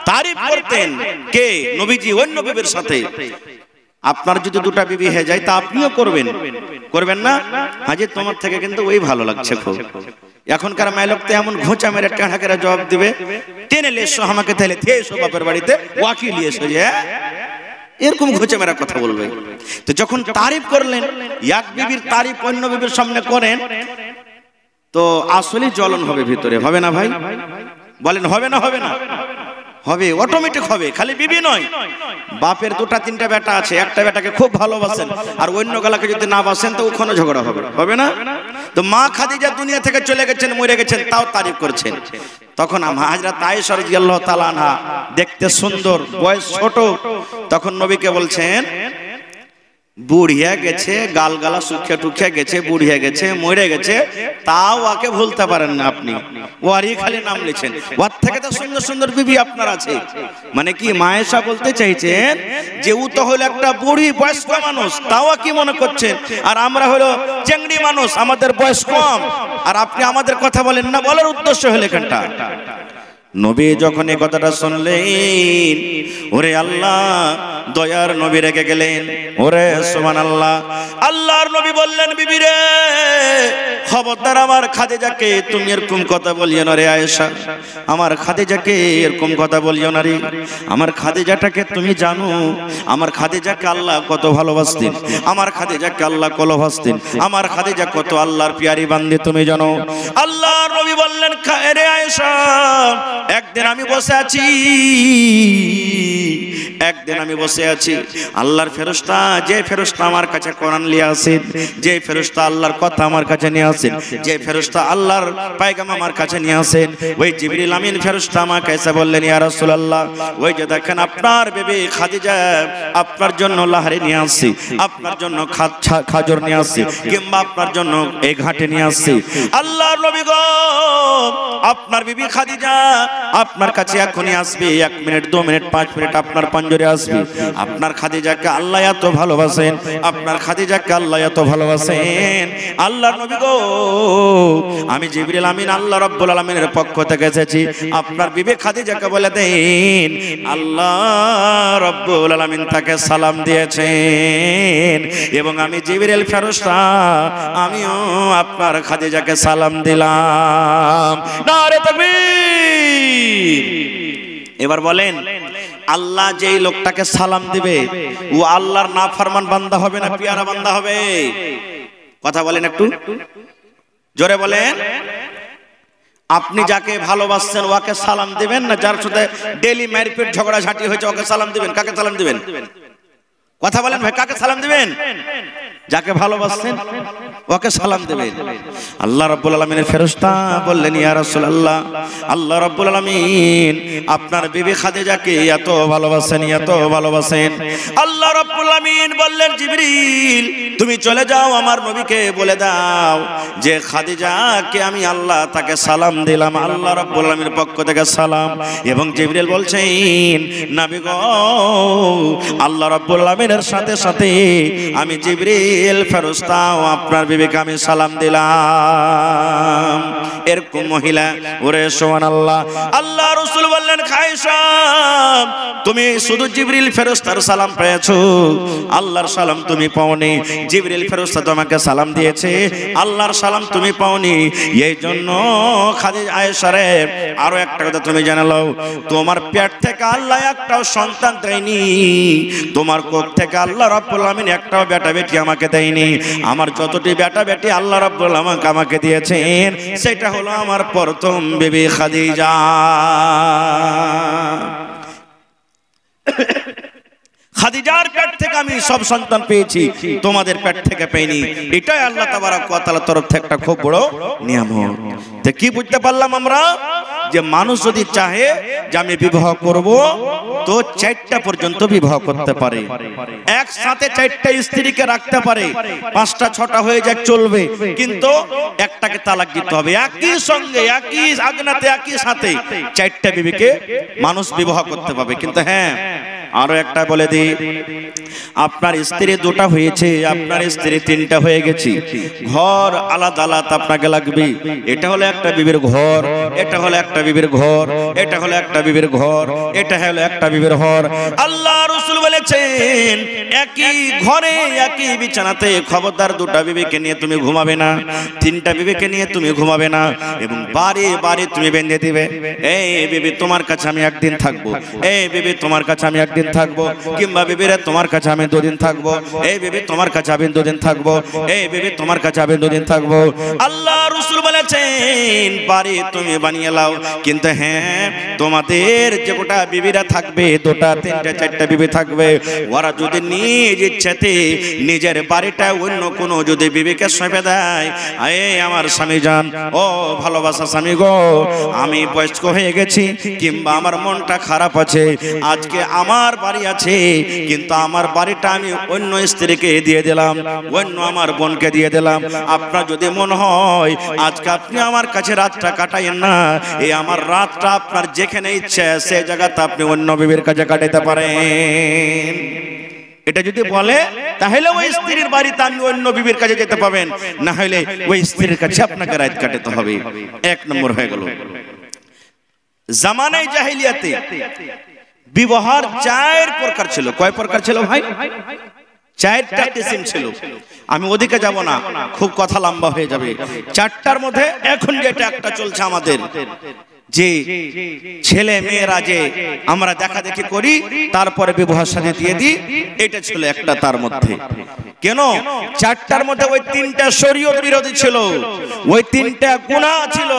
A: তারিফ করতেন কে? নবীজি অন্য বিবির সাথে। আপনার যদি দুটা বিবি হয়ে যায় তা আপনিও করবেন, করবেন না? হাজি তোমার থেকে কিন্তু ওই ভালো লাগছে খুব। এখনকার মাইলক তো এমন ঘোঁচা মেরে টাঁড়া করে জবাব দিবে, টেনে এসো আমাকে, তাহলে এসো বাপের বাড়িতে ওয়াকিল এসো, যে এরকম ঘোঁচা মেরা কথা বলবে। তো যখন তারিফ করলেন, এক বিবির তারিফ অন্য বিবির সামনে করেন, তো আসলে জ্বলন হবে ভিতরে, হবে না ভাই? বলেন হবে না? হবে না? হবে, অটোমেটিক হবে। খালি বিবি নয়, বাপের দুটা তিনটা বেটা আছে, একটা বেটাকে খুব ভালোবাসেন আর অন্য গলাকে যদি না বাসেন তো ওখানে ঝগড়া হবে, হবে না? তো মা খাদিজা দুনিয়া থেকে চলে গেছেন, মরে গেছেন, তাও তারিফ করছেন। তখন হযরত আয়েশা রাদিয়াল্লাহু তাআলা আনহা দেখতে সুন্দর, বয়স ছোট, তখন নবীকে বলছেন বুড়িয়া গেছে, গালগালা শুকিয়ে টুকিয়ে গেছে, বুড়িয়া গেছে, মরে গেছে, তাও ওকে ভুলতে পারেন না আপনি, ওরই খালি নাম লিখছেন। ওর থেকে তো সুন্দর সুন্দর বিবি আপনার আছে। মানে কি মায়েশা বলতে চাইছেন যে ও তো হলো একটা বুড়ি বয়স্ক মানুষ, তাও কি মনে করছেন, আর আমরা হলো চেংড়ি মানুষ, আমাদের বয়স কম, আর আপনি আমাদের কথা বলেন না, বলার উদ্দেশ্য হলো এখানটা। নবী যখন এই কথাটা শুনলেন, ওরে আল্লাহ, দয়ার নবী রেখে গেলেন। ওরে সুবহানাল্লাহ। আল্লাহর নবী বললেন, বিবি রে, খবরদার আমার খাদিজাকে তুমি এরকম কথা বলিও না রে আয়েশা, আমার খাদিজাকে এরকম কথা বলিও না রে। আমার খাদিজাটাকে তুমি জানো, আমার খাদিজাকে আল্লাহ কত ভালোবাসতেন, আমার খাদিজাকে আল্লাহ কত ভালোবাসতেন, আমার খাদিজা কত আল্লাহর পিয়ারি বান্দী তুমি জানো। আল্লাহর নবী বললেন, রে আয়েশা, একদিন আমি বসে আছি, একদিন আমি বসে আছি, আল্লাহর ফেরেশতা, যে ফেরেশতা আমার কাছে কোরআন নিয়ে আসেন, যে ফেরেশতা আল্লাহর কথা আমার কাছে নিয়ে আসেন, যে ফেরেশতা আল্লাহর পয়গাম আমার কাছে নিয়ে আসেন, ওই জিবরিল আমিন ফেরেশতা আমাকে এসে বললেন, ইয়া রাসূলুল্লাহ, ওই যে দেখেন আপনার বিবি খাদিজা আপনার জন্য লাহারি নিয়ে আসছে, আপনার জন্য খাজর নিয়ে আসছে, কিংবা আপনার জন্য এই ঘাটে নিয়ে আসছে। আল্লাহর নবী গো, আপনার বিবি খাদিজা আপনার কাছে এখনই আসবে, 1 মিনিট 2 মিনিট 5 মিনিট আপনার পাঞ্জরে আসবে। আপনার খাদিজাকে আল্লাহ এত ভালোবাসেন, আপনার খাদিজাকে আল্লাহ এত ভালোবাসেন। আল্লাহর নবী গো, আমি জিবরিল আমিন আল্লাহ রাব্বুল আলামিনের পক্ষ থেকে এসেছি, আপনার বিবি খাদিজাকে বলে দেন আল্লাহ রাব্বুল আলামিন তাকে সালাম দিয়েছেন, এবং আমি জিবরিল ফেরেশতা আমিও আপনার খাদিজাকে সালাম দিলাম। নারে তাকবীর। এবার বলেন, আল্লাহ যেই লোকটাকে সালাম দিবে ও আল্লাহর নাফরমান বান্দা হবে না পিয়ারা বান্দা হবে? কথা বলেন একটু জোরে বলেন। আপনি যাকে ভালোবাসছেন ওকে সালাম দিবেন, না যার সাথে ডেইলি মারপিট ঝগড়া ঝাঁটি হয়েছে ওকে সালাম দিবেন? কাকে সালাম দিবেন? কথা বলেন ভাই, কাকে সালাম দিবেন? যাকে ভালোবাসেন ওকে সালাম দিবেন। আল্লাহ রাব্বুল আলামিনের ফেরেশতা বললেন, ইয়া রাসূলুল্লাহ, আল্লাহ রাব্বুল আলামিন আপনার বিবি খাদিজাকে এত ভালোবাসেন, এত ভালোবাসেন। আল্লাহ রাব্বুল আলামিন বললেন, জিবরিল তুমি চলে যাও, আমার নবীকে বলে দাও যে খাদিজাকে আমি আল্লাহ তাকে সালাম দিলাম, আল্লাহ রাব্বুল আলামিনের পক্ষ থেকে সালাম। এবং জিবরিল বলছেন, নবী গো, আল্লাহ রাব্বুল আলামিনের সাথে সাথে আমি জিবরিল ফেরেশতাও আপনার বিবিকে আমি সালাম দিলাম। এরকম মহিলা, ওরে সুবহানাল্লাহ। আল্লাহ রাসূল বললেন, আয়েশা তুমি শুধু জিবরিল ফেরেশতার সালাম পেয়েছো, আল্লাহর সালাম তুমি পাওনি। জিবরিল ফেরেশতা তোমাকে সালাম দিয়েছে, আল্লাহর সালাম তুমি পাওনি। এই জন্য খাদিজা আয়েশা রে, আরো একটা কথা তুমি জেনে নাও, তোমার পেট থেকে আল্লাহ একটাও সন্তান দেয়নি, তোমার কোখ থেকে আল্লাহ রাব্বুল আলামিন একটাও বেটা বেটি আমাকে দেয়নি। আমার যতটি বেটা বেটি আল্লাহ রাব্বুল আলামিন আমাকে দিয়েছেন, সেটা হলো আমার প্রথম বিবি খাদিজা। খাদিজার পেট থেকে আমি সব সন্তান পেয়েছি, তোমাদের পেট থেকে পাইনি। এটাই আল্লাহ তাবারক ওয়া তাআলার তরফ থেকে একটা খুব বড় নিয়ামত। তো কি বুঝতে পারলাম আমরা? যে মানুষ যদি চাহে যে আমি বিবাহ করব, তো 4টা পর্যন্ত বিবাহ করতে পারে, একসাথে 4টা স্ত্রীকে রাখতে পারে, 5টা 6টা হয়ে যাক চলবে, কিন্তু একটাকে তালাক দিতে হবে। একই সঙ্গে একই আগ্নাতে একই সাথে 4টা বিবিকে মানুষ বিবাহ করতে পারবে। কিন্তু হ্যাঁ, আরো একটা বলে দিই, আপনার স্ত্রী 2টা হয়েছে, আপনার স্ত্রী 3টা হয়ে গেছে, ঘর আলাদা আলাদা আপনাকে লাগবে। এটা হলো একটা বিবির ঘর, এটা হলো একটা বিবির ঘর, এটা হলো একটা বিবির ঘর, এটা হলো একটা বিবির ঘর। আল্লাহ রাসূল বলেছেন, একই ঘরে একই বিছানাতে খবরদার 2টা বিবিকে নিয়ে তুমি ঘুমাবে না, 3টা বিবিকে নিয়ে তুমি ঘুমাবে না, এবং বারে বারে তুমি বেঁধে দিবে, এই বিবি তোমার কাছে আমি একদিন থাকবো, এই বিবি তোমার কাছে আমি একদিন থাকবো, কিংবা বিবিরা তোমার কাছে আমি 2 দিন থাকবো, এই বিবি তোমার কাছে আমি 2 দিন থাকবো, এই বিবি তোমার কাছে আমি 2 দিন থাকবো। আল্লাহ রাসূল বলেছেন, বাড়ি তুমি বানিয়ে লাও, কিন্তু হ্যাঁ, তোমাদের যে গোটা বিবিরা থাকবে, 2টা 3টা 4টা বিবি থাকবে, ওরা যদি নিজ ইচ্ছাতে নিজের বাড়িটা অন্য কোনো যদি বিবিকে সঁপে দেয়, এ আমার স্বামী জান, ও ভালোবাসা স্বামী গো, আমি বয়স্ক হয়ে গেছি, কিংবা আমার মনটা খারাপ আছে, আজকে আমার বাড়ি আছে, কিন্তু আমার বাড়িটা আমি অন্য স্ত্রীকে দিয়ে দিলাম, অন্য আমার বোনকে দিয়ে দিলাম। আপনার যদি মন হয় আজকে আপনি আমার কাছে রাতটা কাটাইয়েন না, এই আমার রাতটা আপনার যেখানে ইচ্ছে সে জায়গাতে আপনি অন্য বিবির কাছে কাটাইতে পারেন। এটা যদি বলে, তাহলে ওই স্ত্রীর বাড়িতে আমি অন্য বিবির কাছে যেতে পাবেন, না হলে ওই স্ত্রীর কাছে আপনাকে রাত কাটাতে হবে। 1 নম্বর হয়ে গেল। জামানায় জাহিলিয়াতে বিবাহের 4 প্রকার ছিল। কয় প্রকার ছিল ভাই? 4টা কিসিম ছিল। আমি ওদিকে যাব না, খুব কথা লম্বা হয়ে যাবে। 4টার মধ্যে এখন যেটা একটা চলছে আমাদের, যে ছেলে মেয়েরা যে আমরা দেখা দেখি করি তারপরে বিবাহ শাদী দিয়ে দিই, এটা ছিল একটা। তার মধ্যে কেন 4টার মধ্যে ওই 3টা শরীয়ত বিরোধী ছিল, ওই 3টা গুনাহ ছিল।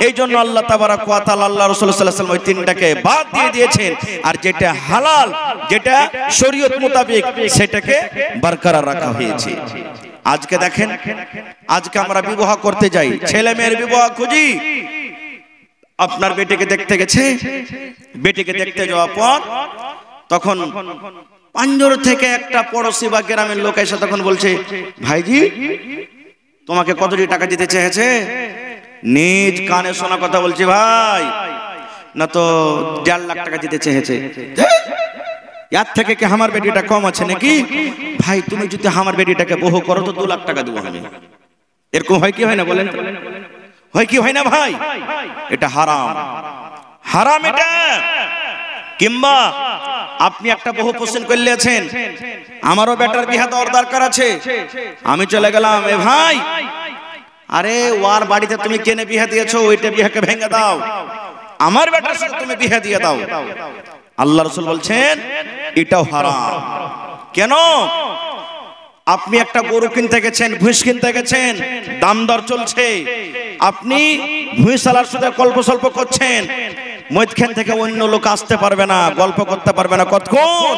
A: এই জন্য আল্লাহ তাবারাক ওয়া তাআলা আল্লাহ রাসূল সাল্লাল্লাহু আলাইহি ওয়াসাল্লাম ওই 3টাকে বাদ দিয়ে দিয়েছেন, আর যেটা হালাল, যেটা শরীয়ত মোতাবেক, সেটাকে বরকরার রাখা হয়েছে। আজকে দেখেন, আজকে আমরা বিবাহ করতে যাই, ছেলে মেয়ের বিবাহ খুঁজি। আপনার বেটিকে দেখতে গেছে, বেটিকে দেখতে যাওয়ার পর তখন পাঞ্জর থেকে একটা পড়োশি বা গ্রামের লোক এসে তখন বলছে, ভাইজি তোমাকে কতটি টাকা দিতে চেয়েছে? নিজ কানে শোনা কথা বলছি ভাই, না তো 1.5 লাখ টাকা দিতে চেয়েছে। এর থেকে কি আমার বেটিটা কম আছে নাকি? ভাই তুমি যদি আমার বেটিটাকে বহু করো তো 2 লাখ টাকা দেবো আমি। এরকম হয় কি হয় না বলেন? হয় কি হয় না ভাই? এটা হারাম, হারাম এটা। কিংবা আপনি একটা বহু পছন্দ করলেছেন, আমারও বেটার বিয়ে দেওয়ার দরকার আছে, আমি চলে গেলাম, এ ভাই আরে ওর বাড়িতে তুমি কেনে বিয়ে দিয়েছো, ওইটা বিয়েকে ভেঙে দাও, আমার বেটার সাথে তুমি বিয়ে দিয়ে দাও। আল্লাহ রাসূল বলছেন এটাও হারাম। কেন? আপনি একটা গরু কিনতে গেছেন, ভুঁস কিনতে গেছেন, দাম দর চলছে, আপনি ভুঁইশালার সাথে গল্প সল্প করছেন, মধ্যখান থেকে অন্য লোক আসতে পারবে না, গল্প করতে পারবে না। কতক্ষণ?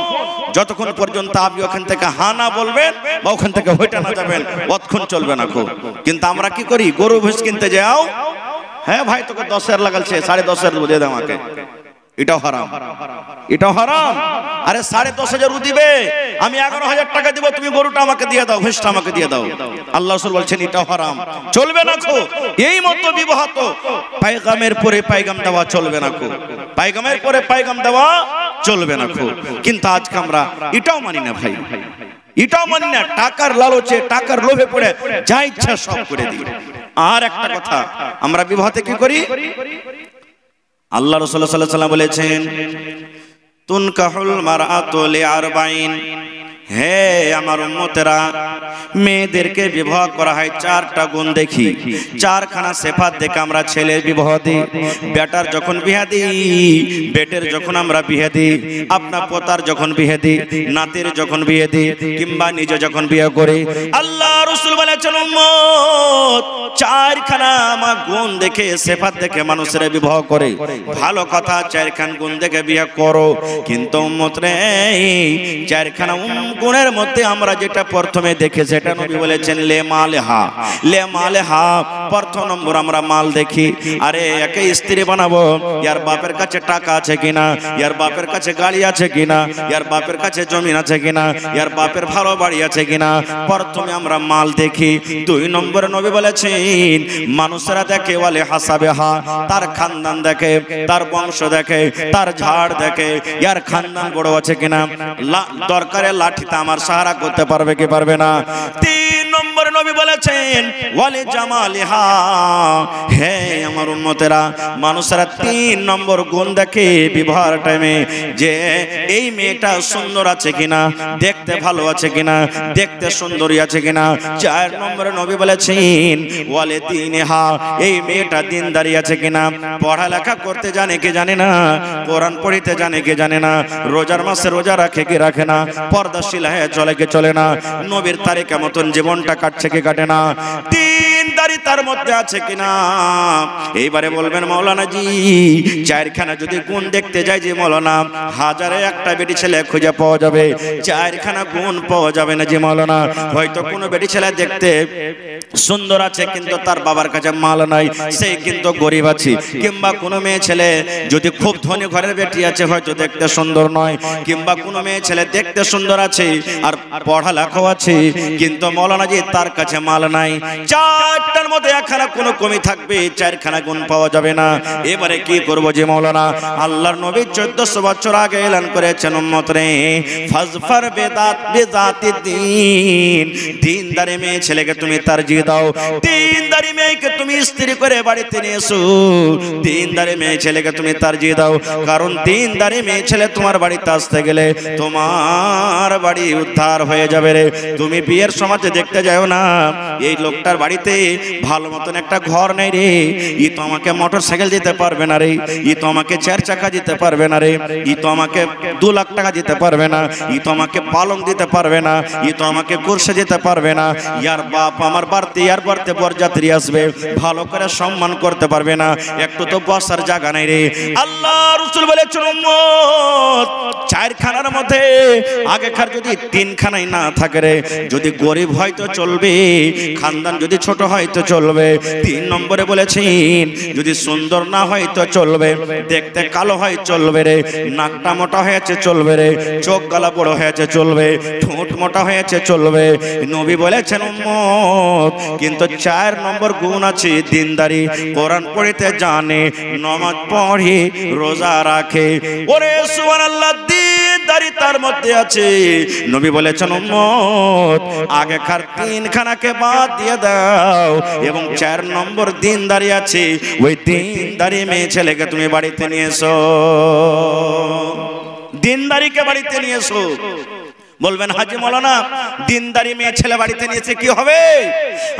A: যতক্ষণ পর্যন্ত আপনি ওখান থেকে হানা বলবেন বা ওখান থেকে হইটা না যাবেন, ততক্ষণ চলবে না। কিন্তু আমরা কি করি? গরু ভুঁস কিনতে যাও, হ্যাঁ ভাই তোকে 10,000 লাগালছে, 10.5 দিয়ে দাও আমাকে। এটাও হারাম, এটাও হারাম। আরে 10,500 দিবে, আমি 11,000 টাকা দিব, তুমি গরুটা আমাকে দিয়ে দাও, ভুঁসটা আমাকে দিয়ে দাও। আল্লাহ রাসূল বলছেন এটাও হারাম, চলবে না। এই মতো বিবাহ তো পায়গামের পরে পায়গাম দেওয়া চলবে না, পায়গামের পরে পায়গাম দেওয়া চলবে না। কিন্তু আজকে আমরা এটাও মানি না ভাই, এটাও মানি না। টাকার লালচে, টাকার লোভে পড়ে যা ইচ্ছা সব করে দিই। আর একটা কথা, আমরা বিবাহতে কি করি? আল্লাহ রাসূল সাল্লাল্লাহু আলাইহি ওয়াসাল্লাম বলেছেন তুনকাহুল মারআতু লিআরবাইন, হে আমার উম্মতেরা, মেয়েদেরকে বিবাহ করা হয় 4টা গুণ দেখি, 4খানা সিফাত দেখে আমরা ছেলের বিবাহ দিই। বেটার যখন বিয়ে দিই, বেটের যখন আমরা বিয়ে দিই, আপনার পোতার যখন বিয়ে দিই, নাতির যখন বিয়ে দিই, কিংবা নিজে যখন বিয়ে করি, আল্লাহ রাসূল বলেছেন উম্মত 4খানা আমার গুণ দেখে, সিফাত দেখে মানুষের বিবাহ করে। ভালো কথা, 4খানা গুণ দেখে বিয়ে করো। কিন্তু উম্মত রে, 4খানা গুণের মধ্যে আমরা যেটা প্রথমে দেখে, সেটা নবী বলেছেন লে মালেহা, লে মালেহা। প্রথম নম্বর আমরা মাল দেখি। আরে একে স্ত্রী বানাবো, ইয়ার বাপের কাছে টাকা আছে কিনা, ইয়ার বাপের কাছে গাড়ি আছে কিনা, ইয়ার বাপের কাছে জমি আছে কিনা, ইয়ার বাপের ভালো বাড়ি আছে কিনা, প্রথমে আমরা মাল দেখি। 2 নম্বরে নবী বলেছেন মানুষেরা দেখে ওয়ালে হাসাবে হা, তার খানদান দেখে, তার বংশ দেখে, তার ঝাড় দেখে, ইয়ার খানদান বড় আছে কিনা, দরকারে লাঠিতে আমার সাহারা করতে পারবে কি পারবে না। 3 নম্বরে নবী বলেছেন ওয়ালে জামালিহা, হে আমার উম্মতেরা, মানুষেরা 3 নম্বর গুণ দেখে বিবাহের টাইমে, যে এই মেয়েটা সুন্দর আছে কিনা, দেখতে ভালো আছে কিনা, দেখতে সুন্দরী আছে কিনা। 4 নম্বরে নবী বলেছেন ওয়ালে দিনহা, এই মেয়েটা দিনদারি আছে কিনা, পড়ালেখা করতে জানে কি জানে না, কোরআন পড়িতে জানে কি জানে না, রোজার মাসে রোজা রাখে কি রাখে না, পর্দাশীল হয়ে চলে কি চলে না, নবীর তারিকা মতন জীবনটা কাটছে কি কাটে না, 3 দাড়ি তার মধ্যে আছে কিনা। এইবারে বলবেন মাওলানা জি 4খানা যদি গুণ দেখতে যাই যে মাওলানা, হাজারে একটা বেটি ছেলে খুঁজে পাওয়া যাবে, 4খানা গুণ পাওয়া যাবে না যে মাওলানা। হয়তো কোনো বেটি ছেলে দেখতে সুন্দর আছে কিন্তু তার বাবার কাছে মাল নাই, সে কিন্তু গরিব আছে। কিংবা কোনো মেয়ে ছেলে যদি খুব ধনী ঘরের বেটি আছে, হয়তো দেখতে সুন্দর নয়। কিংবা কোনো মেয়ে ছেলে দেখতে সুন্দর আছে আর পড়ালেখাও আছে, কিন্তু মাওলানা জি তার কাছে মাল নাই। 4 একটার মধ্যে একখানা কোনো কমি থাকবে, চারখানা গুণ পাওয়া যাবে না। এবারে কি করব যে মাওলানা, আল্লাহর নবী 1400 বছর আগে এলান করেছেন উম্মত রে ফাজফার বেদাতিদ দ্বীন, দ্বীনদারি মেয়ে ছেলেকে তুমি তারজিহ দাও, দ্বীনদারি মেয়েকে তুমি স্ত্রী করে বাড়িতে নিয়ে এসো, দ্বীনদারি মেয়ে ছেলেকে তুমি তারজিহ দাও। কারণ দ্বীনদারি মেয়ে ছেলে তোমার বাড়িতে আসতে গেলে তোমার বাড়ি উদ্ধার হয়ে যাবে রে। তুমি বিয়ের সমাজে দেখতে যাও না, এই লোকটার বাড়িতে ভালো মতন একটা ঘর নেই রে, ই তো আমাকে মোটর সাইকেল দিতে পারবে না রে, ই তো আমাকে 4 চাকা দিতে পারবে না রে, ই তো আমাকে 2 লাখ টাকা দিতে পারবে না, ই তো আমাকে পালং দিতে পারবে না, ই তো আমাকে কুরসি দিতে পারবে না, ইয়ার বাপ আমার বাড়িতে বরযাত্রী আসবে ভালো করে সম্মান করতে পারবে না, একটু তো বসার জায়গা নাই রে। আল্লাহ রাসূল বলেছেন উম্মত 4 খানার মধ্যে আগেকার যদি 3 খানাই না থাকে রে, যদি গরিব হয় তো চলবে, খানদান যদি ছোট হয় তো চলবে, 3 নম্বরে বলেছেন যদি সুন্দর না হয় তো চলবে, দেখতে কালো হয় চলবে রে, নাকটা মোটা হয়েছে চলবে রে, চোখ গলা বড় হয়েছে চলবে, ঠোঁট মোটা হয়েছে চলবে। নবী বলেছেন উম্মত কিন্তু 4 নম্বর গুণ আছে, দিনদারি, কোরআন পড়তে জানে, নামাজ পড়ে, রোজা রাখে। ওরে সুবহানাল্লাহ, দিনদারি তার মধ্যে আছে। নবী বলেছেন উম্মত আগেকার 3 খানাকে বাদ দিয়ে দাও এবং 4 নম্বর দিনদারি আছে, ওই দিনদারি মেয়ে ছেলেকে তুমি বাড়িতে নিয়ে এসো, দিনদারিকে বাড়িতে নিয়ে এসো। বলবেন হাজি মাওলানা দিনদারি মেয়ে ছেলে বাড়িতে নিয়েছে কি হবে?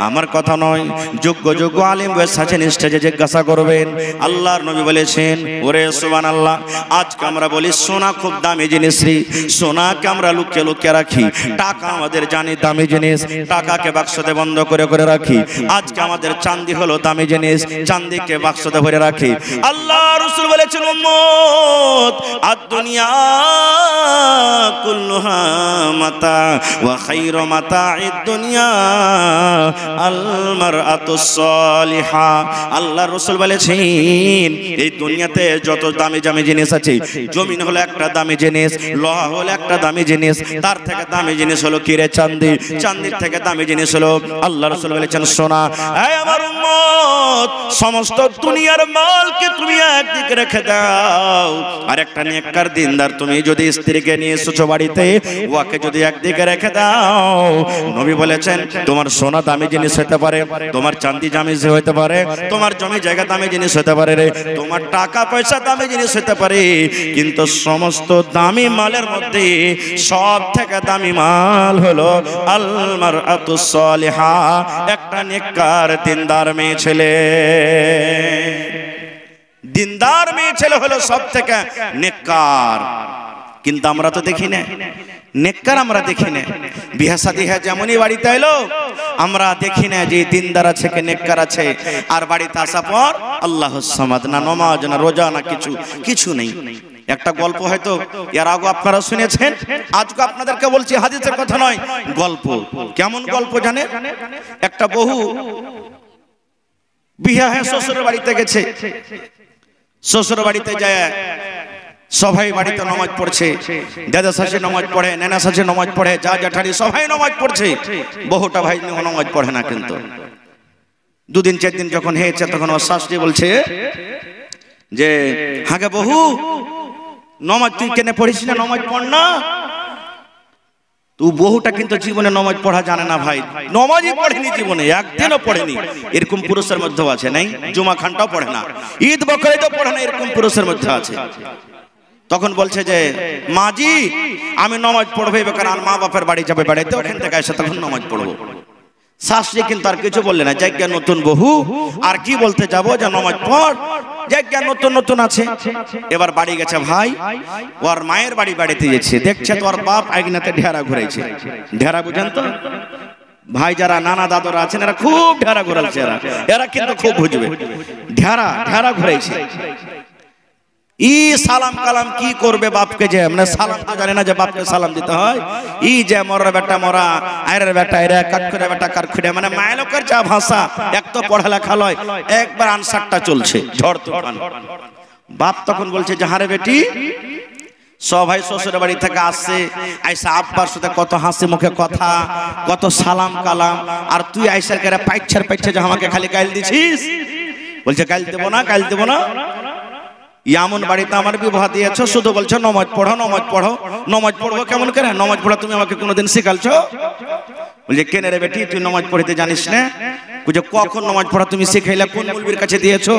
A: আমার কথা নয়, যোগ্য যোগ্য আলেম বসে আছেন স্টেজে জিজ্ঞাসা করবেন। আল্লাহর নবী বলেছেন ওরে সুবহানাল্লাহ, আজকে আমরা বলি সোনা খুব দামি জিনিস রে, সোনাকে আমরা লুকিয়ে লুকিয়ে রাখি, টাকা আমাদের জানি দামি জিনিস, টাকাকে বাক্সতে বন্ধ করে করে রাখি। আজকে আমাদের চাঁদি হলো দামি জিনিস, চাঁদিকে বাক্সতে ভরে রাখি। আল্লাহ রাসূল বলেছেন উম্মত আদ-দুনিয়া কুল্লুহা মাতা ওয়া খায়রু মাতা'id দুনিয়া আল মারআতুস সালিহা। আল্লাহর রাসূল বলেছেন এই দুনিয়াতে যত দামি দামি জিনিস আছে, জমিন হলো একটা দামি জিনিস, লোহা হলো একটা দামি জিনিস, তার থেকে দামি জিনিস হলো কি রে? চাঁদি। চাঁদির থেকে দামি জিনিস হলো আল্লাহর রাসূল বলেছেন সোনা। এই আমার উম্মত সমস্ত দুনিয়ার মালকে তুমি একদিকে রেখে দাও, আর একটা নেককার দিনদার তুমি যদি স্ত্রীকে নিয়ে এসেছো বাড়িতে, ওকে যদি একদিকে রেখে দাও, নবী বলেছেন তোমার সোনা দামি জিনিস হতে পারে, তোমার চাঁদি দামি হতে পারে, তোমার জমি জায়গা দামি জিনিস হতে পারে রে, তোমার টাকা পয়সা দামি জিনিস হতে পারে, কিন্তু সমস্ত দামি মালের মধ্যে সব থেকে দামি মাল হলো আল মারআতুস সালিহা, একটা নেককার দিনদার মেয়ে ছেলে। দিনদার মেয়ে ছেলে হলো সব থেকে নেককার। কিন্তু আমরা তো দেখি না নেককার, আমরা দেখি না। বিয়ে শাদী হয় যেমনই বাড়িতে এলো আমরা দেখি না যে দিনদার আছে কে নেককার আছে, আর বাড়িতে আসা পর আল্লাহুস সামাদ, না নামাজ না রোজা না কিছু নেই। একটা গল্প হয়তো এর আগে আপনারা শুনেছেন, আজকে আপনাদেরকে বলছি, হাদিসের কথা নয়, গল্প। কেমন গল্প জানেন? একটা বহু বিয়ে হয়, শ্বশুরের বাড়িতে গেছে, শ্বশুর বাড়িতে যায় সবাই বাড়িতে নামাজ পড়ছে, দাদা শাশুড়ি নামাজ পড়ে, নানা শাশুড়ি নামাজ পড়ে, যা জ্যাঠারি সবাই নামাজ পড়ছে, বহুটা ভাই নামাজ পড়ে না। কিন্তু 2 দিন 4 দিন যখন হয়েছে তখন ওর শাশুড়ি বলছে যে হাগে বহু নামাজ তুই কেনে পড়িস না, নামাজ পড় না। তো বহুটা কিন্তু জীবনে নামাজ পড়া জানে না ভাই, নামাজই পড়েনি জীবনে, একদিনও পড়েনি। এরকম পুরুষের মধ্যে আছে, নাই? জুমা খানটাও পড়ে না, ঈদ বকরিদও পড়ে না, এরকম পুরুষের মধ্যে আছে। তখন বলছে যে মাজি আমি নামাজ পড়বো, বেকার আর মা বাপের বাড়ি যাবে বেড়াইতে, ওখান থেকে এসে তখন নামাজ পড়বো। শাশুড়ি কিন্তু আর কিছু বললে না, জায়গা নতুন বহু আর কি বলতে যাবো যে নামাজ পড়, জায়গা নতুন নতুন আছে। এবার বাড়ি গেছে ভাই, ওর মায়ের বাড়িতে গেছে, দেখছে তো ওর বাপ আইগনাতে ঢেরা ঘুরাইছে। ঢেরা বুঝেন তো ভাই, যারা নানা দাদরা আছেন এরা খুব ঢেরা ঘুরাচ্ছে, এরা কিন্তু খুব বুঝবে। ঢেরা ঘুরাইছে। ই সালাম কালাম কি করবে বাপকে, যে মানে সালাম তো জানে না যে বাপকে সালাম দিতে হয়। ই যে মরার বেটা মরা, আয়রের বেটা আয়রা, কাঠখুড়ে বেটা কাঠখুড়ে, মানে মায়ের লোকের যা ভাষা, এক তো পড়ালেখা লয়, একবার আনসারটা চলছে ঝড় তুফান। বাপ তখন বলছে যে হারে বেটি সবাই শ্বশুর বাড়ি থেকে আসছে, আইসা আব্বার সাথে কত হাসি মুখে কথা, কত সালাম কালাম, আর তুই আইসা করে পাইচ্ছার পাইচ্ছা যে আমাকে খালি গাইল দিছিস। বলছে গাইল দেবো না, গাইল দেবো না। এমন বাড়িতে আমার বিবাহ দিয়েছো, শুধু বলছো নমাজ পড়ো, নমাজ পড়ো। নমাজ পড়বো কেমন করে? নমাজ পড়া তুমি আমাকে কোনোদিন শিখালছো? বলছে কেন রে বেটি, তুই নমাজ পড়তে জানিস না? বুঝে কখন নমাজ পড়া তুমি শিখাইলা? কোন মৌলবীর কাছে দিয়েছো?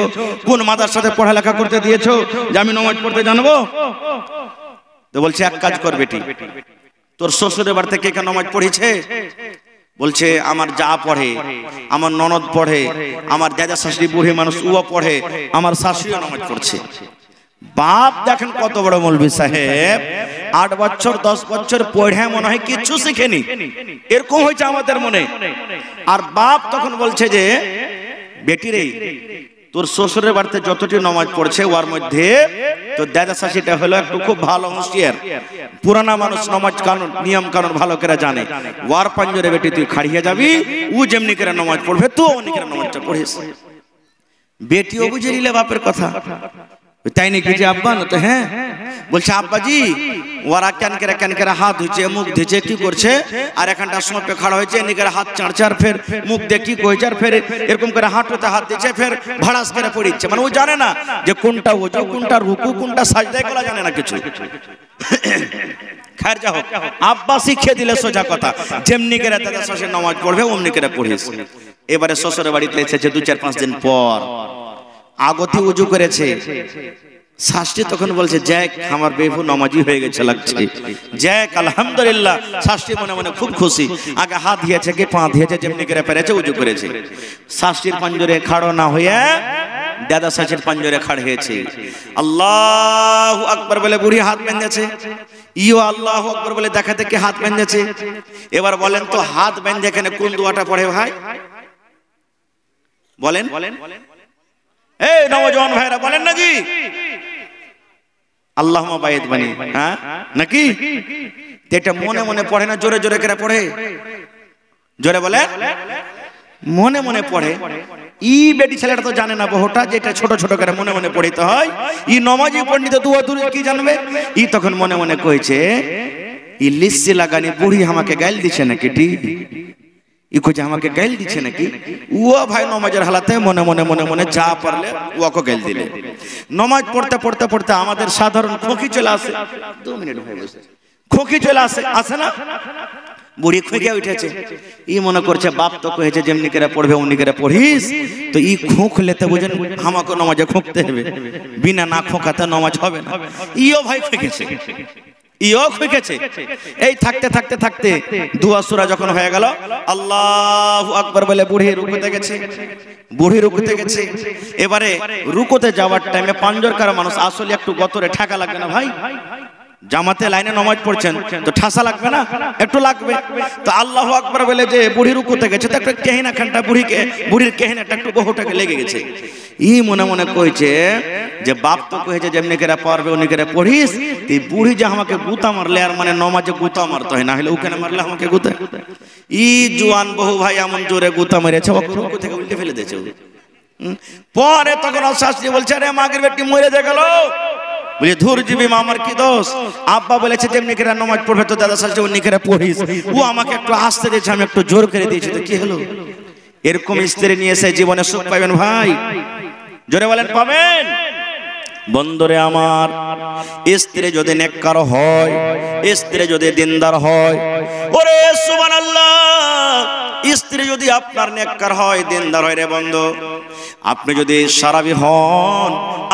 A: কোন মাদ্রাসাতে পড়ালেখা করতে দিয়েছো যে আমি নমাজ পড়তে জানবো? তো বলছে এক কাজ কর বেটি, তোর শ্বশুরের বাড়ি থেকে কে নমাজ পড়েছে? বলছে আমার যা পড়ে, আমার ননদ পড়ে, আমার দাদা শাশুড়ি বুড়ি মানুষ ও পড়ে, আমার শাশুড়িও নামাজ পড়ছে। বাপ দেখেন কত বড় মৌলবী সাহেব, 8 বছর 10 বছর পড়ে মনে হয় কিচ্ছু শিখেনি, এরকম হয়েছে আমাদের মনে। আর বাপ তখন বলছে যে বেটি রে, তোর শ্বশুরের বাড়িতে যতটি নামাজ পড়ছে ওর মধ্যে তোর দাদা শাশুড়িটা হলো একটু খুব ভালো হুঁশিয়ার, পুরানা মানুষ, নামাজ কানুন নিয়ম কানুন ভালো করে জানে। ওয়ার পাঞ্জরে বেটি তুই খাড়িয়ে যাবি, ও যেমনি করে নামাজ পড়বে তুই অমনি করে নামাজটা পড়িস। বেটিও বুঝে নিলে বাপের কথা, তাই নাকি যে আব্বা? না তো হ্যাঁ। বলছে আব্বাজি ওরা কেন করে হাত ধুচ্ছে, মুখ ধুচ্ছে, কি করছে, আর এখানটা সোঁপে খাড়া হয়েছে, এমনি করে হাত চাঁড়ছে, আর ফের মুখ দিয়ে কি কইছে, আর ফের এরকম করে হাঁটুতে হাত দিচ্ছে, ফের ভাড়াস করে পড়িচ্ছে। মানে ও জানে না যে কোনটা ওজু, কোনটা রুকু, কোনটা সাজদা, এগুলো জানে না কিছু। খায়ের যা হোক, আব্বা শিখিয়ে দিলে সোজা কথা, যেমনি করে দাদা শাশুড়ি নামাজ পড়বে অমনি করে পড়িস। এবারে শ্বশুরের বাড়িতে এসেছে 2-4-5 দিন পর, আগতি উজু করেছে। শাশুড়ি তখন বলছে যাক আমার বেবু নামাজি হয়ে গেছে লাগছে, যাক আলহামদুলিল্লাহ। শাশুড়ি মনে মনে খুব খুশি, আগে হাত দিয়েছে কি পা দিয়েছে, যেমনি করে পেরেছে উজু করেছে। শাশুড়ির পাঞ্জরে খাড়ো না হয়ে দাদা শাশুড়ির পাঞ্জরে খাড় হয়েছে। আল্লাহু আকবার বলে বুড়ি হাত বেঁধেছে, ইও আল্লাহু আকবার বলে দেখা দেখে হাত বেঁধেছে। এবার বলেন তো হাত বেঁধে এখানে কোন দোয়াটা পড়ে ভাই? বলেন এই নওজোয়ান ভাইরা বলেন নাকি আল্লাহুম্মা বাইদ বানি, হ্যাঁ নাকি? এটা মনে মনে পড়ে না, জোরে জোরে করে পড়ে? জোরে বলেন, মনে মনে পড়ে। ই বেটি ছেলেটা তো জানে না বহুটা, যেটা ছোট ছোট করে মনে মনে পড়িতে হয়। ই নমাজি পণ্ডিত দুয়া দুরি কি জানবে? ই তখন মনে মনে কইছে ই লিসি লাগানি বুড়ি আমাকে গাইল দিছে নাকি? ই কইছে আমাকে গাইল দিছে নাকি? ও ভাই নমাজের হালাতে মনে মনে মনে মনে যা পারলে ওকে গাইল দিলে। নমাজ পড়তে পড়তে পড়তে আমাদের সাধারণ খোকি চলে আসে। 2 মিনিট ভাই বসে, খোকি চলে আসে, আসে না? বুড়ি খুঁজে উঠেছে, ই মনে করছে বাপ তো কয়েছে যেমনি করে পড়বে অমনি করে পড়িস, তো ই খোঁখ লেতে বুঝেন আমাকে নমাজে খোঁকতে হবে, বিনা না খোঁকাতে নমাজ হবে না। ইও ভাই খুঁজেছে, ইও খুঁজেছে। এই থাকতে থাকতে থাকতে দুয়া সূরা যখন হয়ে গেল, আল্লাহু আকবার বলে বুড়ি রুকুতে গেছে, বুড়ি রুকুতে গেছে। এবারে রুকুতে যাওয়ার টাইমে পাঞ্জরকার মানুষ আসলে একটু গতরে ঠাকা লাগবে না ভাই? জামাতে লাইনে নামাজ পড়ছেন তো ঠাসা লাগবে না? একটু লাগবে। তো আল্লাহু আকবার বলে যে বুড়ি রুকুতে গেছে, তো একটা কেহিনা খানটা বুড়ির কেহিনাটা একটু বহুটাকে লেগে গেছে। ই মনে মনে কইছে যে বাপ তো কইছে যেমনি করে পারবে অমনি করে পড়িস, এই বুড়ি যে আমাকে গুতা মারলে, আর মানে নমাজে গুতা মারতে হয়, না হলে ওখানে মারলে আমাকে গুতা। ই জওয়ান বহু ভাই এমন জোরে গুতা মেরেছে ওকে রুকু থেকে উল্টে ফেলে দিয়েছে। পরে তখন শাশুড়ি বলছে আরে মাগের বেটি মরে যে গেল। বলে ধুর জীবী মামার কি দোষ? আব্বা বলেছে যেমনি করে নামাজ পড়বে তো দাদা শাশুড়ি অমনি করে পড়িস। ও আমাকে একটু আসতে দিয়েছে, আমি একটু জোর করে দিয়েছি, তো কি হলো? এরকম স্ত্রী নিয়ে এসে জীবনে সুখ পাবেন ভাই? জোরে বলেন পাবেন? বন্ধুরে আমার, স্ত্রী যদি নেককার হয়, স্ত্রী যদি দিনদার হয়, ওরে সুবহানাল্লাহ, স্ত্রী যদি আপনার নেককার হয়, দিনদার হয় রে বন্ধু, আপনি যদি সারাবি হন,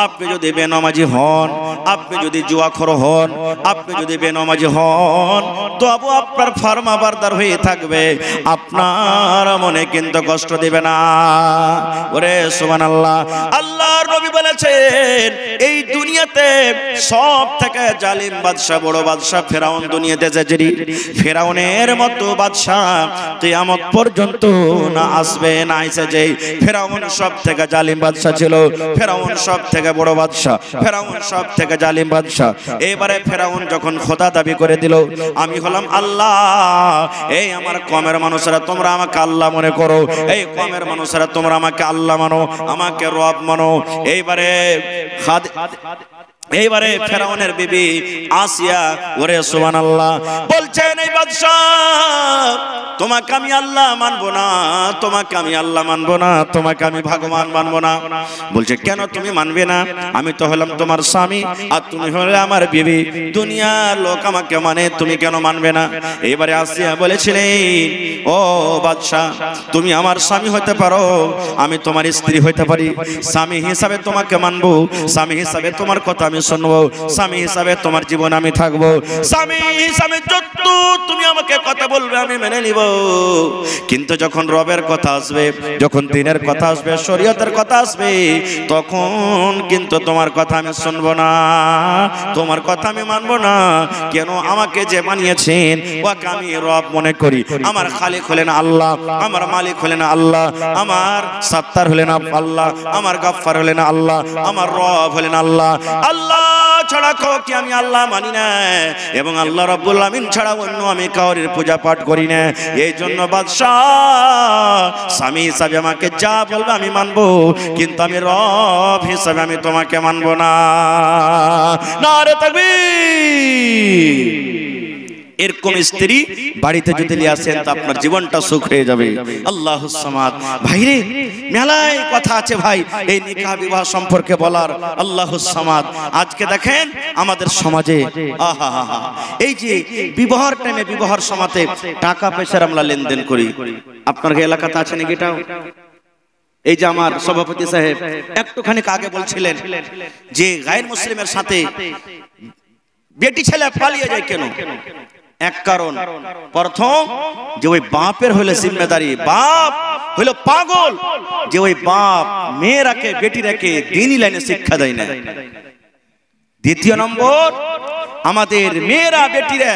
A: আপনি যদি বেনামাজি হন, আপনি যদি জুয়াখোর হন, আপনি যদি বেনামাজি হন, তবু আপনার ফরমাবরদার হয়ে থাকবে, আপনার মনে কিন্তু কষ্ট দিবে না। ওরে সুবহানাল্লাহ, আল্লাহর নবী বলেছেন এই দুনিয়াতে সব থেকে জালিম বাদশা, বড় বাদশা ফেরাউন দুনিয়াতে এসেছে। ফেরাউনের মতো বাদশা কিয়ামত পর্যন্ত না আসবে, না এসেছে। ফেরাউন সব থেকে জালিম বাদশা ছিল, ফেরাউন সব থেকে বড় বাদশা, ফেরাউন সব থেকে জালিম বাদশা। এবারে ফেরাউন যখন খোদা দাবি করে দিল আমি হলাম আল্লাহ, এই আমার কমের মানুষেরা তোমরা আমাকে আল্লাহ মনে করো, এই কমের মানুষেরা তোমরা আমাকে আল্লাহ মানো, আমাকে রব মানো। এইবারে এইবারে ফেরাউনের বিবি আসিয়া ওরে সুবহানাল্লাহ বলছেন, এই বাদশা তোমাকে আমি আল্লাহ মানবো না, তোমাকে আমি আল্লাহ মানবো না, তোমাকে আমি ভগবান মানবো না। বলছে কেন তুমি মানবে না? আমি তো হলাম তোমার স্বামী আর তুমি হলে আমার বিবি, দুনিয়ার লোক আমাকে মানে, তুমি কেন মানবে না? এবারে আসিয়া বলেছিলেন, ও বাদশা তুমি আমার স্বামী হতে পারো, আমি তোমার স্ত্রী হতে পারি, স্বামী হিসাবে তোমাকে মানবো, স্বামী হিসাবে তোমার কথা আমি শুনবো, স্বামী হিসাবে তোমার জীবন আমি থাকবো, স্বামী হিসাবে যত তুমি আমাকে কথা বলবে আমি মেনে নিব। কিন্তু যখন রবের কথা আসবে, যখন দিনের কথা আসবে, শরীয়তের কথা আসবে, তখন কিন্তু তোমার কথা আমি শুনবো না, তোমার কথা আমি মানবো না। কেন? আমাকে যে বানিয়েছেন ওকে আমি রব মনে করি, আমার খালিক হলেন আল্লাহ, আমার মালিক হলেন আল্লাহ, আমার সাত্তার হলেন আল্লাহ, আমার গাফফার হলেন আল্লাহ, আমার রব হলেন আল্লাহ। আল্লাহ ছাড়া কাউকে আমি আল্লাহ মানি না, এবং আল্লাহ রাব্বুল আমিন ছাড়া অন্য আমি কাউরির পূজা পাঠ করি না। এই জন্য বাদশা স্বামী হিসাবে আমাকে যা বলবে আমি মানবো, কিন্তু আমি রব হিসাবে আমি তোমাকে মানবো না। নারে তাকবীর! এরকম স্ত্রী বাড়িতে যদি নিয়ে আসেন তো আপনার জীবনটা সুখ হয়ে যাবে। আল্লাহুস সামাদ। ভাইরে মেলায় কথা আছে ভাই এই নিকাহ বিবাহ সম্পর্কে বলার। আল্লাহুস সামাদ। আজকে দেখেন আমাদের সমাজে এই যে বিবাহের টাইমে, বিবাহের সময়তে টাকা পয়সার আমরা লেনদেন করি। আপনার এলাকাতে আছে নাকি এটাও? এই যে আমার সভাপতি সাহেব একটুখানি আগে বলছিলেন যে গায়ের মুসলিমের সাথে বেটি ছেলে পালিয়ে যায় কেন? এক কারণ, প্রথম যে ওই বাপের হইলো জিম্মেদারি, বাপ হইলো পাগল, যে ওই বাপ মেয়েরাকে বেটিরাকে দ্বীনি লাইনে শিক্ষা দেয় না। দ্বিতীয় নম্বর, আমাদের মেয়েরা বেটিরা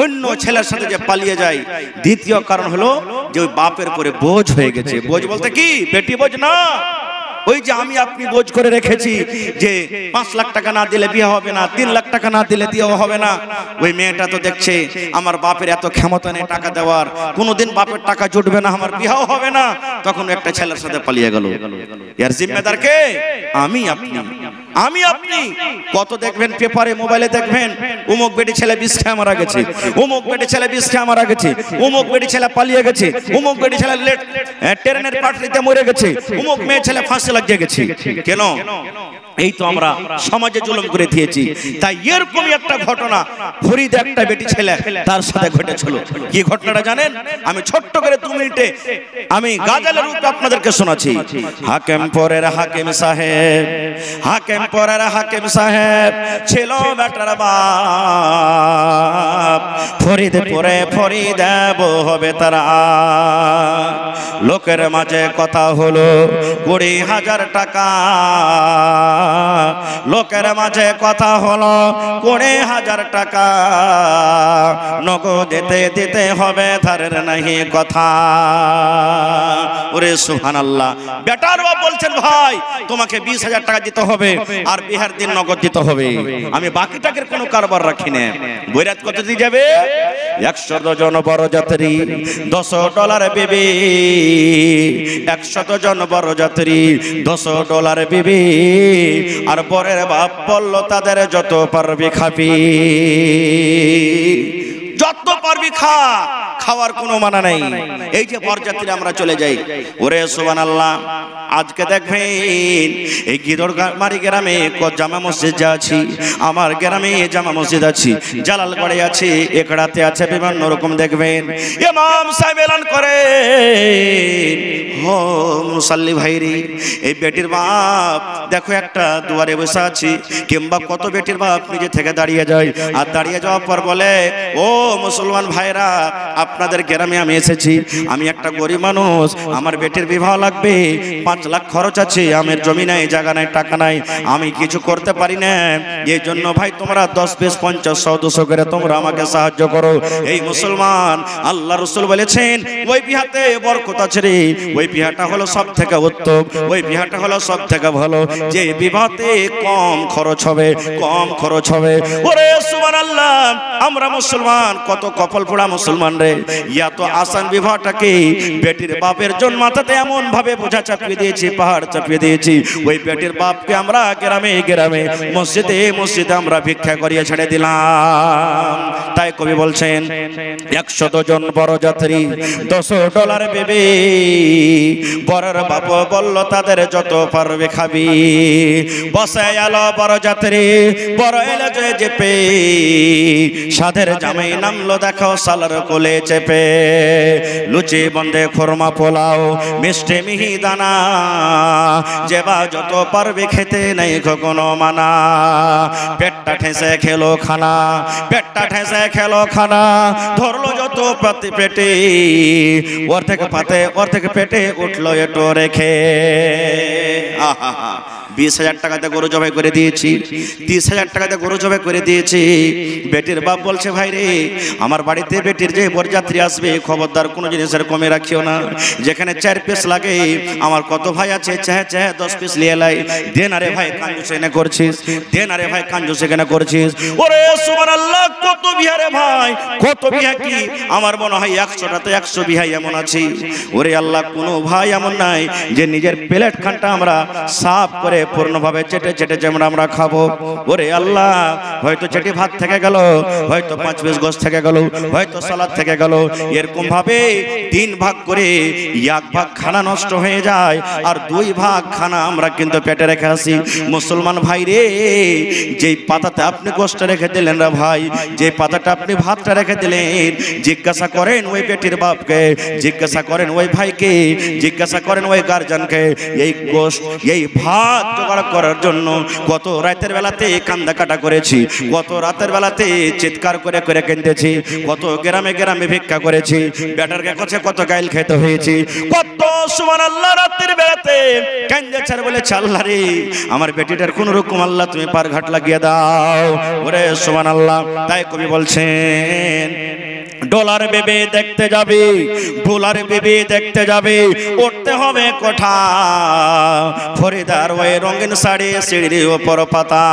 A: অন্য ছেলের সাথে যে পালিয়ে যায়, দ্বিতীয় কারণ হলো যে ওই বাপের পরে বোঝ হয়ে গেছে। বোঝ বলতে কি? বেটি বোঝ না, ওই যে আমি আপনি বোঝ করে রেখেছি যে 5 লাখ টাকা না দিলে বিয়ে হবে না, 3 লাখ টাকা না দিলে বিয়ে হবে না। ওই মেয়েটা তো দেখছে আমার বাপের এত ক্ষমতা নেই টাকা দেওয়ার, কোনোদিন বাপের টাকা জুটবে না, আমার বিয়েও হবে না, তখন একটা ছেলের সাথে পালিয়ে গেল। এর জিম্মেদার কে? আমি আপনি। আমি আপনি কত দেখবেন পেপারে, মোবাইলে দেখবেন অমুক বেটি ছেলে বিষ খেয়ে মারা গেছে, অমুক বেটি ছেলে বিষ খেয়ে মারা গেছে, অমুক বেটি ছেলে পালিয়ে গেছে, অমুক বেটি ছেলে ট্রেনের পাটরিতে মরে গেছে, অমুক মেয়ে ছেলে ফাঁসি লাগিয়ে গেছে। কেন? এই তো আমরা সমাজে জুলুম করে দিয়েছি। তাই এরকমই একটা ঘটনা ফরিদ একটা বেটি ছেলে তার সাথে ঘটেছিল। কি ঘটনাটা জানেন? আমি ছোট্ট করে 2 মিনিটে আমি গাজালের রূপে আপনাদেরকে শোনাচ্ছি। হাকিম পরের হাকিম সাহেব, হাকিম পরের হাকিম সাহেব ছিল বেটার বাপ, ফরিদ পরে ফরিদ হবে তারা। লোকের মাঝে কথা হলো 20,000 টাকা, লোকের মাঝে কথা হলো 20,000 টাকা, নগদ দিতে হবে, ধারের নাহি কথা। ওরে সুবহানাল্লাহ! বেটার বাপ বলছেন ভাই তোমাকে 20,000 টাকা দিতে হবে আর বিহার দিন নগদ দিতে হবে, আমি বাকি টাকার কোনো কারবার রাখি না। বৈরাত কত দিয়ে যাবে? 100 জন বড় যাত্রী, $10 বিবি, 100 জন বড় যাত্রী, $10 বিবি। আর বরের বাপ বলল তাদের যত পারবি খাবি, যত পারবি খা, খাওয়ার কোনো মানা নেই। এই যে বরযাত্রী আমরা চলে যাই, ওরে সুবহানাল্লাহ! আজকে দেখবেন এই গিদরমারি গ্রামে জামা মসজিদ যা আছে, আমার গ্রামে জামা মসজিদ আছে, জালালগড়ে আছে, একড়াতে আছে, বিভিন্ন রকম দেখবেন ইমাম সাহেব এলান করে, ও মুসাল্লি ভাইরি, এই বেটির বাপ দেখো একটা দুয়ারে বসে আছে, কিংবা কত বেটির বাপ নিজে থেকে দাঁড়িয়ে যায়, আর দাঁড়িয়ে যাওয়ার পর বলে, ও মুসলমান ভাইরা, আপনাদের গ্রামে আমি এসেছি, আমি একটা গরিব মানুষ, আমার বেটির বিবাহ লাগবে, 5 লাখ খরচ আছে, আমার জমি নাই, জায়গা নাই, টাকা নাই, আমি কিছু করতে পারি না, এই জন্য ভাই তোমরা 10, 20, 50, 100, 200 করে তোমরা আমাকে সাহায্য করো। এই মুসলমান, আল্লাহ রাসূল বলেছেন ওই বিহাতে বরকত আছে রে, ওই বিহাটা হলো সব থেকে উত্তম, ওই বিহাটা হলো সব থেকে ভালো, যে বিবাহতে কম খরচ হবে, কম খরচ হবে। ওরে সুবহানাল্লাহ! আমরা মুসলমান মুসলমান, কত কপাল পোড়া মুসলমান রে। এত আসান বিবাহটাকে বেটির বাপের জন্য মাথাতে এমন ভাবে বোঝা চাপিয়ে দিয়েছি, পাহাড় চাপিয়ে দিয়েছি। ওই বেটির বাপকে আমরা গ্রামে গ্রামে মসজিদে মসজিদে আমরা ভিক্ষা করিয়ে ছেড়ে দিলাম। তাই কবি বলছেন 100 জন বরযাত্রী $10 বেবে, বরের বাপ বলল তাদের যত পারবে খাবি। বসে এলো বরযাত্রী, বড় এলো যে চেপে, সাধের জামাই নামলো দেখো সালার কোলে চেপে। লুচি বন্ধে খুরমা পোলাও মিষ্টি মিহিদানা, যেবা যত পারবে খেতে নেই কোনো মানা। পেটটা ঠেসে খেলো খানা, পেটটা ঠেসে খেলো খানা, ধরলো যত পাতে পেটে, ওর থেকে পাতে ওর থেকে পেটে উঠলো এটো রেখে। আহা, 20,000 টাকাতে গরু জবাই করে দিয়েছি, 30,000 টাকাতে গরু জবাই করে দিয়েছি। বেটির বাপ বলছে ভাই রে, আমার বাড়িতে বেটির যে বরযাত্রী আসবে খবরদার কোনো জিনিসের কমে রাখিও না। যেখানে 4 পিস লাগে, আমার কত ভাই আছে চাহে চাহে 10 পিস নিয়ে লাই। দেন আরে ভাই কাঞ্জুস এনে করছিস, দেন আরে ভাই কাঞ্জুস এখানে করছিস। ওরে সুবহানাল্লাহ, কত বিহা রে ভাই, কত বিহা কি আমার মনে হয় 100টাতে 100 বিহা এমন আছে। ওরে আল্লাহ, কোনো ভাই এমন নাই যে নিজের প্লেট খানটা আমরা সাফ করে পূর্ণভাবে চেটে চেটে যেমন আমরা খাবো। ওরে আল্লাহ, হয়তো চেটে ভাত থেকে গেল, হয়তো 5 পিস গোশত থেকে গেল, হয়তো সালাদ থেকে গেল। এরকম ভাবে 3 ভাগ করে 1 ভাগ খানা নষ্ট হয়ে যায়, আর 2 ভাগ খানা আমরা কিন্তু পেটে রেখে আসি। মুসলমান ভাই রে, যেই পাতাতে আপনি গোশত রেখে দিলেন রে ভাই, যে পাতাটা আপনি ভাতটা রেখে দিলেন, জিজ্ঞাসা করেন ওই বেটির বাপকে, জিজ্ঞাসা করেন ওই ভাইকে, জিজ্ঞাসা করেন ওই গার্জিয়ানকে, এই গোশত এই ভাত জোগাড় করার জন্য কত রাতের বেলাতে কান্দা কাটা করেছি, কত রাতের বেলাতে চিৎকার করে করে কেঁদেছি, কত গ্রামে গ্রামে ভিক্ষা করেছি, বেটার কাছে কত গাইল খেতে হয়েছে, কত সুবহানাল্লাহ রাতের বেলাতে কেঁদেছে বলে আল্লাহ রে, আমার বেটিটার কোন রকম আল্লাহ তুমি পার ঘাট লাগিয়ে দাও। ওরে সুবহানাল্লাহ। তাই কবি বলছেন ডলার বেবে দেখতে যাবে, ডলার বেবে দেখতে যাবে, উঠতে হবে কোঠা, ফরিদার ওই রঙিন শাড়ি সিঁড়ির ওপর পাতা,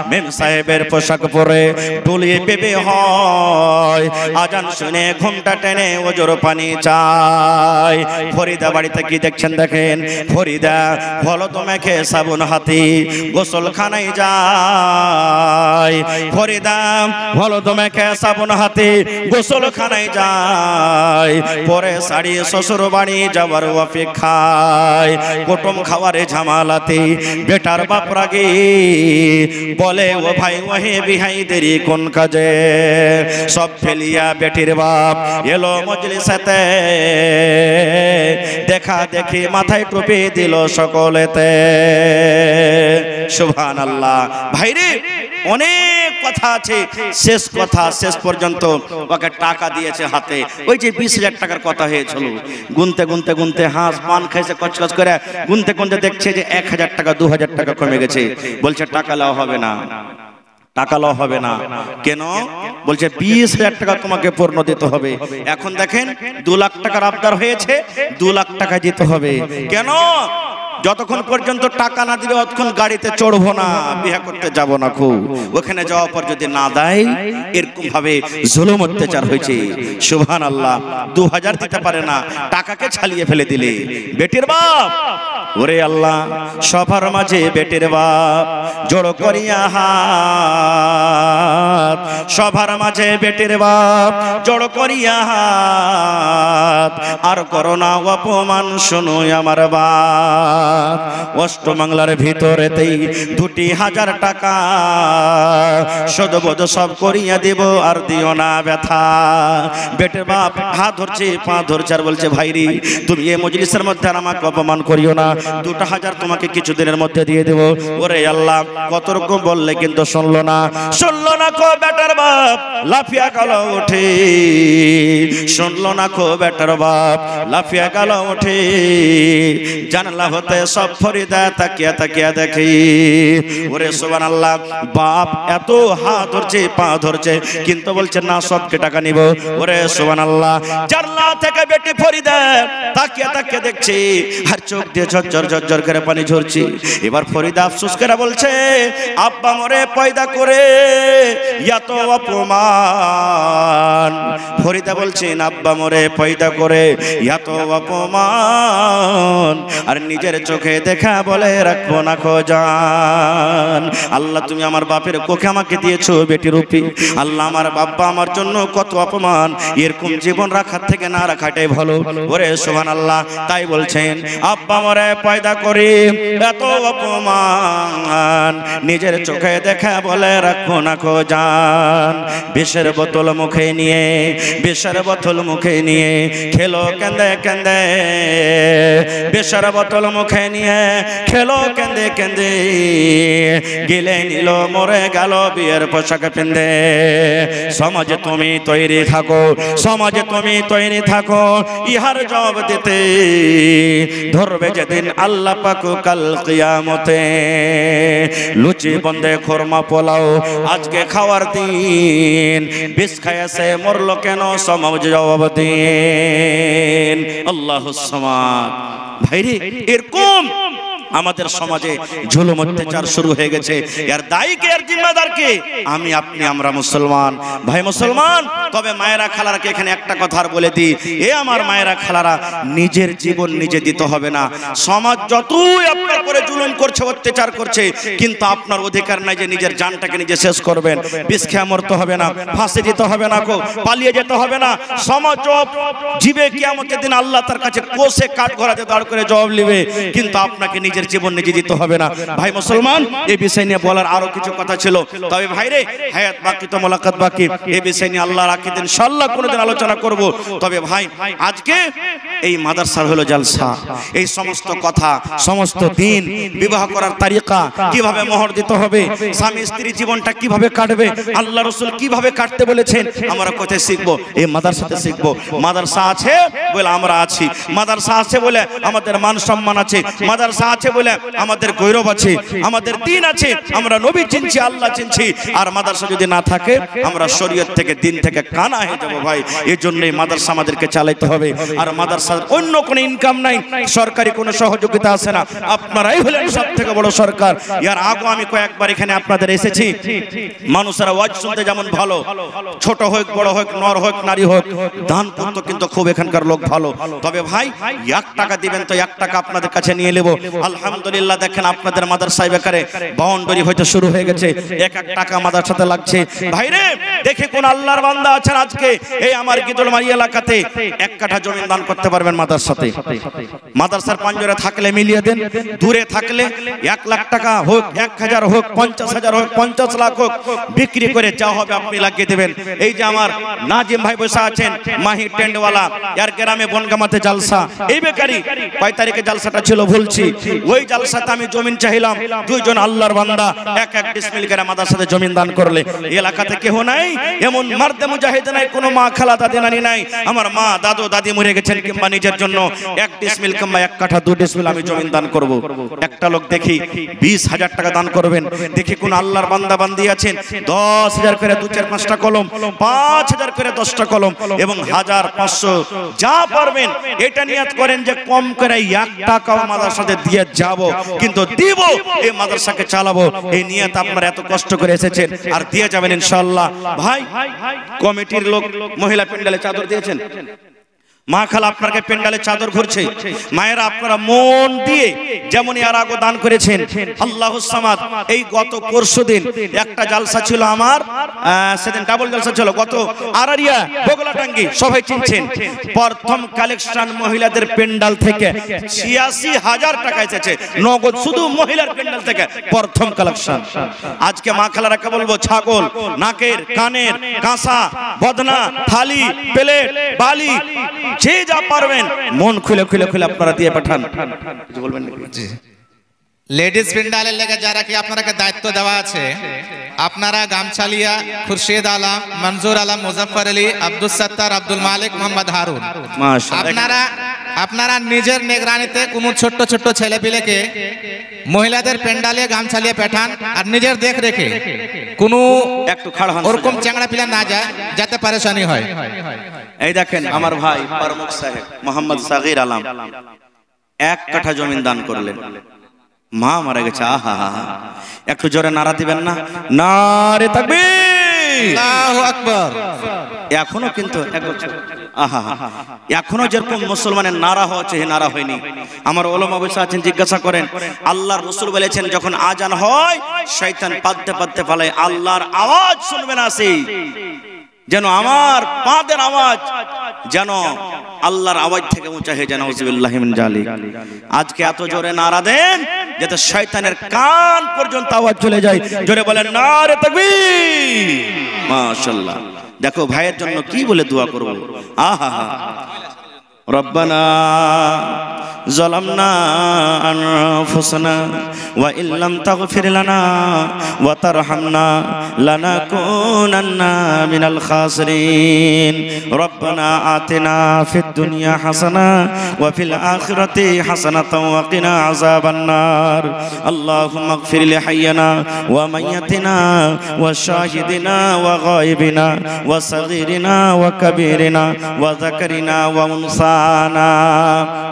A: মেম সাহেবের পোশাক পরে ডুলিয়ে বেবে হয়, আজান শুনে ঘুমটা টেনে ওজোর পানি চায়। ফরিদা বাড়িতে কি দেখছেন দেখেন, ফরিদা হলদ মেখে সাবুন হাতে গোসলখানায় যায়, ফরিদা হলদ মেখে সাবুন হাতে গোসলখানায় যায়, পরে শাড়ি শ্বশুর বাড়ি যাওয়ার অপেক্ষায়, কুটুম খাওয়ারে ঝামালাতে বেটার বাপ রাগে বলে ও ভাই ওহে বিহাই দেরি কোন কাজে, সব ফেলিয়া বেটির বাপ এলো মজলিসেতে, দেখা দেখি মাথায় টুপি দিল সকলেতে। সুবহানাল্লাহ। ভাইরে অনেক কথা আছে, শেষ কথা শেষ পর্যন্ত ওকে টাকা দিয়েছে হাতে। ওই যে 20,000 টাকার কথা হয়েছিল, গুনতে গুনতে গুনতে হাঁস পান খাইছে কচকচ করে, গুনতে গুনতে দেখছে যে 1,000 টাকা 2,000 টাকা কমে গেছে। বলছে টাকা লাও হবে না, টাকা লাও হবে না। কেন? বলছে 20,000 টাকা তোমাকে পূর্ণ দিতে হবে। এখন দেখেন 2 লাখ টাকার আবদার হয়েছে, 2 লাখ টাকা দিতে হবে। কেন? যতক্ষণ পর্যন্ত টাকা না দিলে ততক্ষণ গাড়িতে চড়বো না, বিয়ে করতে যাব না। খুব ওখানে যাওয়ার পর যদি না দেয়, এরকম ভাবে জুলুম অত্যাচার হয়েছে। সুবহানাল্লাহ। 2,000 দিতে পারে না, টাকাকে ছালিয়ে ফেলে দিলে বেটির বাপ। ওরে আল্লাহ, সবার মাঝে বেটির বাপ জড়ো করিয়া হাত, সবার মাঝে বেটির বাপ জড়ো করিয়া হাত, আর করোনা অপমান শুনো আমার বাপ। অষ্টমঙ্গলার ভিতরেতেই 2,000 টাকা সদবোধ সব করিয়া দিব, আর দিও না ব্যথা। বেটের বাপ হাত ধরছে, পা ধরছে, আর বলছে ভাইরি তুমি এই মজলিসের মধ্যে আর আমাকে অপমান করিও না, 2,000 তোমাকে কিছুদিনের মধ্যে দিয়ে দেব। ওরে আল্লাহ, কত রকম বললে কিন্তু শুনলো না, শুনলো না কো বেটার বাপ লাফিয়া গেল ওঠে, শুনলো না কো বেটার বাপ লাফিয়া গেল ওঠে, জানলা হতে সব ফরিদা তাকিয়া তাকিয়া দেখি। ওরে সুবহানাল্লাহ, বাপ এত হাত ধরছে পা ধরছে কিন্তু বলছে না সবকে টাকা নিব। ওরে সুবহানাল্লাহ, জানলা থেকে বেটি ফরিদা তাকিয়া তাকিয়া দেখছি আর চোখ দিয়ে ঝরঝর ঝরঝর করে পানি ঝরছে। এবার ফরিদা আফসোস করে বলছে আব্বা মরে পয়দা করে এত অপমান। ফরিদা বলছেন আব্বা মরে পয়দা করে এত অপমান আর নিজের চোখে দেখা বলে রাখবো না খোজান। আল্লাহ তুমি আমার বাপের কোখে আমাকে দিয়েছো বেটি রূপী। আল্লাহ আমার বাবা আমার জন্য কত অপমান, এরকম জীবন রাখার থেকে না রাখাটাই ভালো। ওরে সুবহানাল্লাহ, তাই বলছেন আব্বা মরে পয়দা করে এত অপমান নিজের চোখে দেখা বলে রাখবো না খোজান। বিষের বোতল মুখে নিয়ে, বিষের বোতল মুখে নিয়ে খেলো কেঁদে কেঁদে, বিষের বোতল মুখে নিয়ে খেলো কেঁদে কেঁদে, গিলে নিল মরে গেল বিয়ের পোশাক পিন্দে। সমাজে তুমি তৈরি থাকো, সমাজে তুমি তৈরি থাকো ইহার জবাব দিতে, ধরবে যেদিন আল্লাহ পাক কাল কিয়ামতে। লুচি বন্দে খোরমা পোলাও আজকে খাওয়ার দিন, বিষ খাইয়াছে মরলো কেন সমাজ জবাব দিন। আল্লাহুস সামাদ। ভাইরে এরকম আমাদের সমাজে জুলুম অত্যাচার শুরু হয়ে গেছে। এর দায়ী কে, এর জিম্মাদার কে? আমি আপনি, আমরা মুসলমান। ভাই মুসলমান, তবে মায়েরা খালারাকে এখানে একটা কথা আর বলে দিই, এ আমার মায়েরা খালারা, নিজের জীবন নিজে দিতে হবে না। সমাজ যতই আপনার উপরে জুলুম করছে, অত্যাচার করছে, কিন্তু আপনার অধিকার নাই যে নিজের জানটাকে নিজে শেষ করবেন। বিষ খেয়ে মরতে হবে না, ফাঁসি দিতে হবে না, পালিয়ে যেতে হবে না। সমাজ জীবে কিয়ামতের দিন আল্লাহ তার কাছে কোষে কাঠ গড়াতে দাঁড় করে জবাব নেবে, কিন্তু আপনাকে নিজের জীবন নিজে দিতে হবে না। ভাই মুসলমান, এই বিষয় নিয়ে বলার আরো কিছু কথা ছিল, তবে ভাইরে হায়াত বাকি তো মোলাকাত বাকি। এই বিষয় নিয়ে আল্লাহ রাখি দিন ইনশাআল্লাহ কোনোদিন আলোচনা করব। তবে ভাই আজকে এই মাদ্রাসার হলো জলসা, এই সমস্ত কথা, সমস্ত দিন, বিবাহ করার তারিকা, কিভাবে মোহর দিতে হবে, স্বামী স্ত্রী জীবনটা কিভাবে কাটবে, আল্লাহ রাসূল কিভাবে কাটতে বলেছেন, আমরা কোথায় শিখবো? এই মাদ্রাসাতে শিখবো। মাদ্রাসা আছে বলে আমরা আছি, মাদ্রাসা আছে বলে আমাদের মান সম্মান আছে, মাদ্রাসা আছে বলে আমাদের গৌরব আছে, আমাদের দিন আছে, আমরা নবী চিনছি, আল্লাহ চিনছি। আর মাদ্রাসা যদি না থাকে আমরা শরীয়ত থেকে, দিন থেকে কানা হয়ে যাবো। ভাই এই জন্যই মাদ্রাসা আমাদেরকে চালাইতে হবে। আর মাদ্রাসার অন্য কোনো ইনকাম নাই, সরকারি কোনো সহযোগিতা আছে না, আপনারাই হলেন সব থেকে বড় সরকার। এর আগে আমি কয়েকবার এখানে আপনাদের এসেছি, মানুষেরা ওয়াজ শুনতে যেমন ভালো, ছোট হোক বড় হোক, নর হোক নারী হোক, দান করতে কিন্তু খুব এখানকার লোক ভালো। তবে ভাই 1 টাকা দিবেন তো 1 টাকা আপনাদের কাছে নিয়ে নেব। আলহামদুলিল্লাহ, দেখেন আপনাদের মাদ্রাসায় বেকারে বাউন্ডারি হয়তো শুরু হয়ে গেছে, 1 টাকা মাদ্রাসাতে লাগছে। ভাইরে দেখে কোন আল্লাহর বান্দা আছেন আজকে এই আমার গিদলমারি এলাকাতে 1 কাঠা জমি দান করতে পারবেন মাদ্রাসাতে? মাদ্রাসার পাঞ্জরে থাকলে মিলিয়ে দেন, দূরে থাকলে 1 লাখ টাকা হোক, 1000 হোক, 50,000 হোক, 50 লাখ হোক, বিক্রি করে যা হবে আপনি লাগিয়ে দেবেন। এই যে আমার নাজিম ভাই বসে আছেন, মাহি টেন্ডওয়ালা, এর গ্রামে বনগামাতে জালসা, এই বেকারি কয় তারিখে জালসাটা ছিল ভুলছি, ওই জালসাতে আমি জমিন চাইলাম, 2 জন আল্লাহর বান্দা 1 ডিসমিল করে মাদ্রাসাতে জমিন দান করলে। এলাকাতে কেহ নাই এমন মারদে মুজাহিদ নাই, কোনো মা খালা দাদি নানি নাই, আমার মা দাদু দাদি মরে গেছেন, কিংবা নিজের জন্য 1 ডিসমিল কিংবা 1 কাঠা 2 ডিসমিল আমি জমিন দান করব। একটা লোক দেখি 20,000 টাকা দান করবেন, দেখি কোন আল্লাহর বান্দা বান্দি আছেন 10,000 করে 2 4 5টা কলম, 5,000 করে 10টা কলম, এবং 1,000 500 যা পারবেন এটা নিয়ত করেন যে কম করে 1 টাকাও মাদ্রাসাতে দিয়ে যাব, কিন্তু দিব, এই মাদ্রাসাকে চালাবো, এই নিয়ত আপনারা এত কষ্ট করে এসেছেন আর দিয়ে যাবেন ইনশাআল্লাহ। ভাই কমিটির লোক মহিলা প্যান্ডেলে চাদর দিয়েছেন, মা খালা আপনাকে প্যান্ডেলে চাদর ঘুরছে, মায়েরা আপনারা মন দিয়ে যেমন এর আগে দান করেছেন। আল্লাহুস সামাদ। এই গত পরশুদিন একটা জালসা ছিল আমার, সেদিন ডাবল জালসা ছিল, গত আরারিয়া বগলাটাঙ্গি, সবাই চিনছেন। প্রথম কালেকশন মহিলাদের প্যান্ডেল থেকে 86,000 টাকা এসেছে নগদ, শুধু মহিলার প্যান্ডেল থেকে প্রথম কালেকশন। আজকে মা খালারাকে বলবো ছাগল, নাকের, কানের, কাঁসা, বদনা, থালি, প্লেট, বালি, যে যা পারবেন মন খুলে খুলে খুলে আপনারা দিয়ে পাঠান। কিছু বলবেন নাকি?
B: লেডিস প্যান্ডেলের লেগে যারা কি আপনাকে দায়িত্ব দেওয়া আছে, আপনারা গামছালিয়া, খুরশেদ আলম, মনজুর আলম, মুজফর আলী, আব্দুল সত্তার, আব্দুল মালিক, মোহাম্মদ হারুন, আপনারা আপনারা নিজের নিগরানিতে কোনো ছোট্ট ছোট্ট ছেলেপিলেকে মহিলাদের প্যান্ডালে গামছা নিয়ে পাঠান, আর নিজের দেখ রেখে কোনো
A: একটু খাড়া হন
B: ওরকম চ্যাংড়া পিলা না যায় যাতে পরেশানি হয়।
A: এই দেখেন আমার ভাই প্রমুখ সাহেব মোহাম্মদ সাগির আলম 1 কাঠা জমিন দান করলেন, মা মারা গেছে। আহা, একটু জোরে নারা দিবেন না? নারে তাকবীর,
B: আল্লাহু আকবার।
A: এখনো কিন্তু এক বছর, আহা, এখনো যেরকম মুসলমানের নারা হচ্ছে, হে নারা হয়নি। আমার ওলামা বসে আছেন, জিজ্ঞাসা করেন। আল্লাহর রাসূল বলেছেন যখন আজান হয় শয়তান পাদতে পাদতে পালায়, আল্লাহর আওয়াজ শুনবে না সে, যেন আমার পাদের আওয়াজ যেন আল্লাহর আওয়াজ থেকে উঁচা হয়ে যায়। নাউযুবিল্লাহি মিন যালিক। আজকে এত জোরে নারা দেন যাতে শয়তানের কান পর্যন্ত আওয়াজ চলে যায়। জোরে বলেন নারে তাকবীর, মাশাআল্লাহ। দেখো ভাইয়ের জন্য কি বলে দোয়া করব। আহা, রব্বানা যালামনা আনফুসানা ওয়া ইল্লাম তাগফির লানা ওয়া তারহামনা লানাকুনান্না মিনাল খাসিরিন। রব্বানা আতিনা ফিদ দুনিয়া হাসানা ওয়া ফিল আখিরাতি হাসানাতাও ওয়া কিনা আযাবান নার। আল্লাহুম্মা ইগফির লি হাইয়িনা ওয়া মাইয়িতিনা ওয়া শাহিদিনা ওয়া গায়বিনা ওয়া সাগীরিনা ওয়া কাবীরিনা ওয়া যাকারিনা ওয়া উনসানা।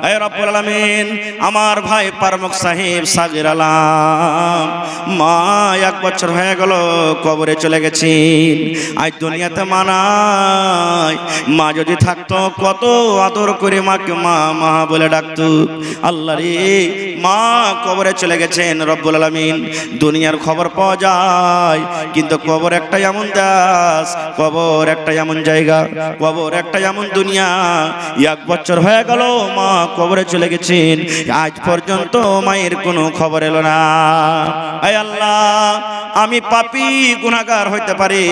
A: হে রব্বুল আলামিন, আমার ভাই প্রমুখ সাহেব সাগির আলম, মা 1 বছর হয়ে গেল কবরে চলে গেছেন। আজ দুনিয়াতে মা নাই। মা যদি থাকতো কত আদর করে মাকে মা মা বলে ডাকতো। আল্লাহ রে, মা কবরে চলে গেছেন। রব্বুল আলামিন, দুনিয়ার খবর পাওয়া যায় কিন্তু কবর একটা এমন দাস, কবর একটা এমন জায়গা, কবর একটা এমন দুনিয়া। 1 বছর হয়ে গেল মা কবরে চলে গেছেন, আজ পর্যন্ত মায়ের কোনো খবর এলো না। আয় আল্লাহ, আমি পাপী গুনাহগার হইতে পারি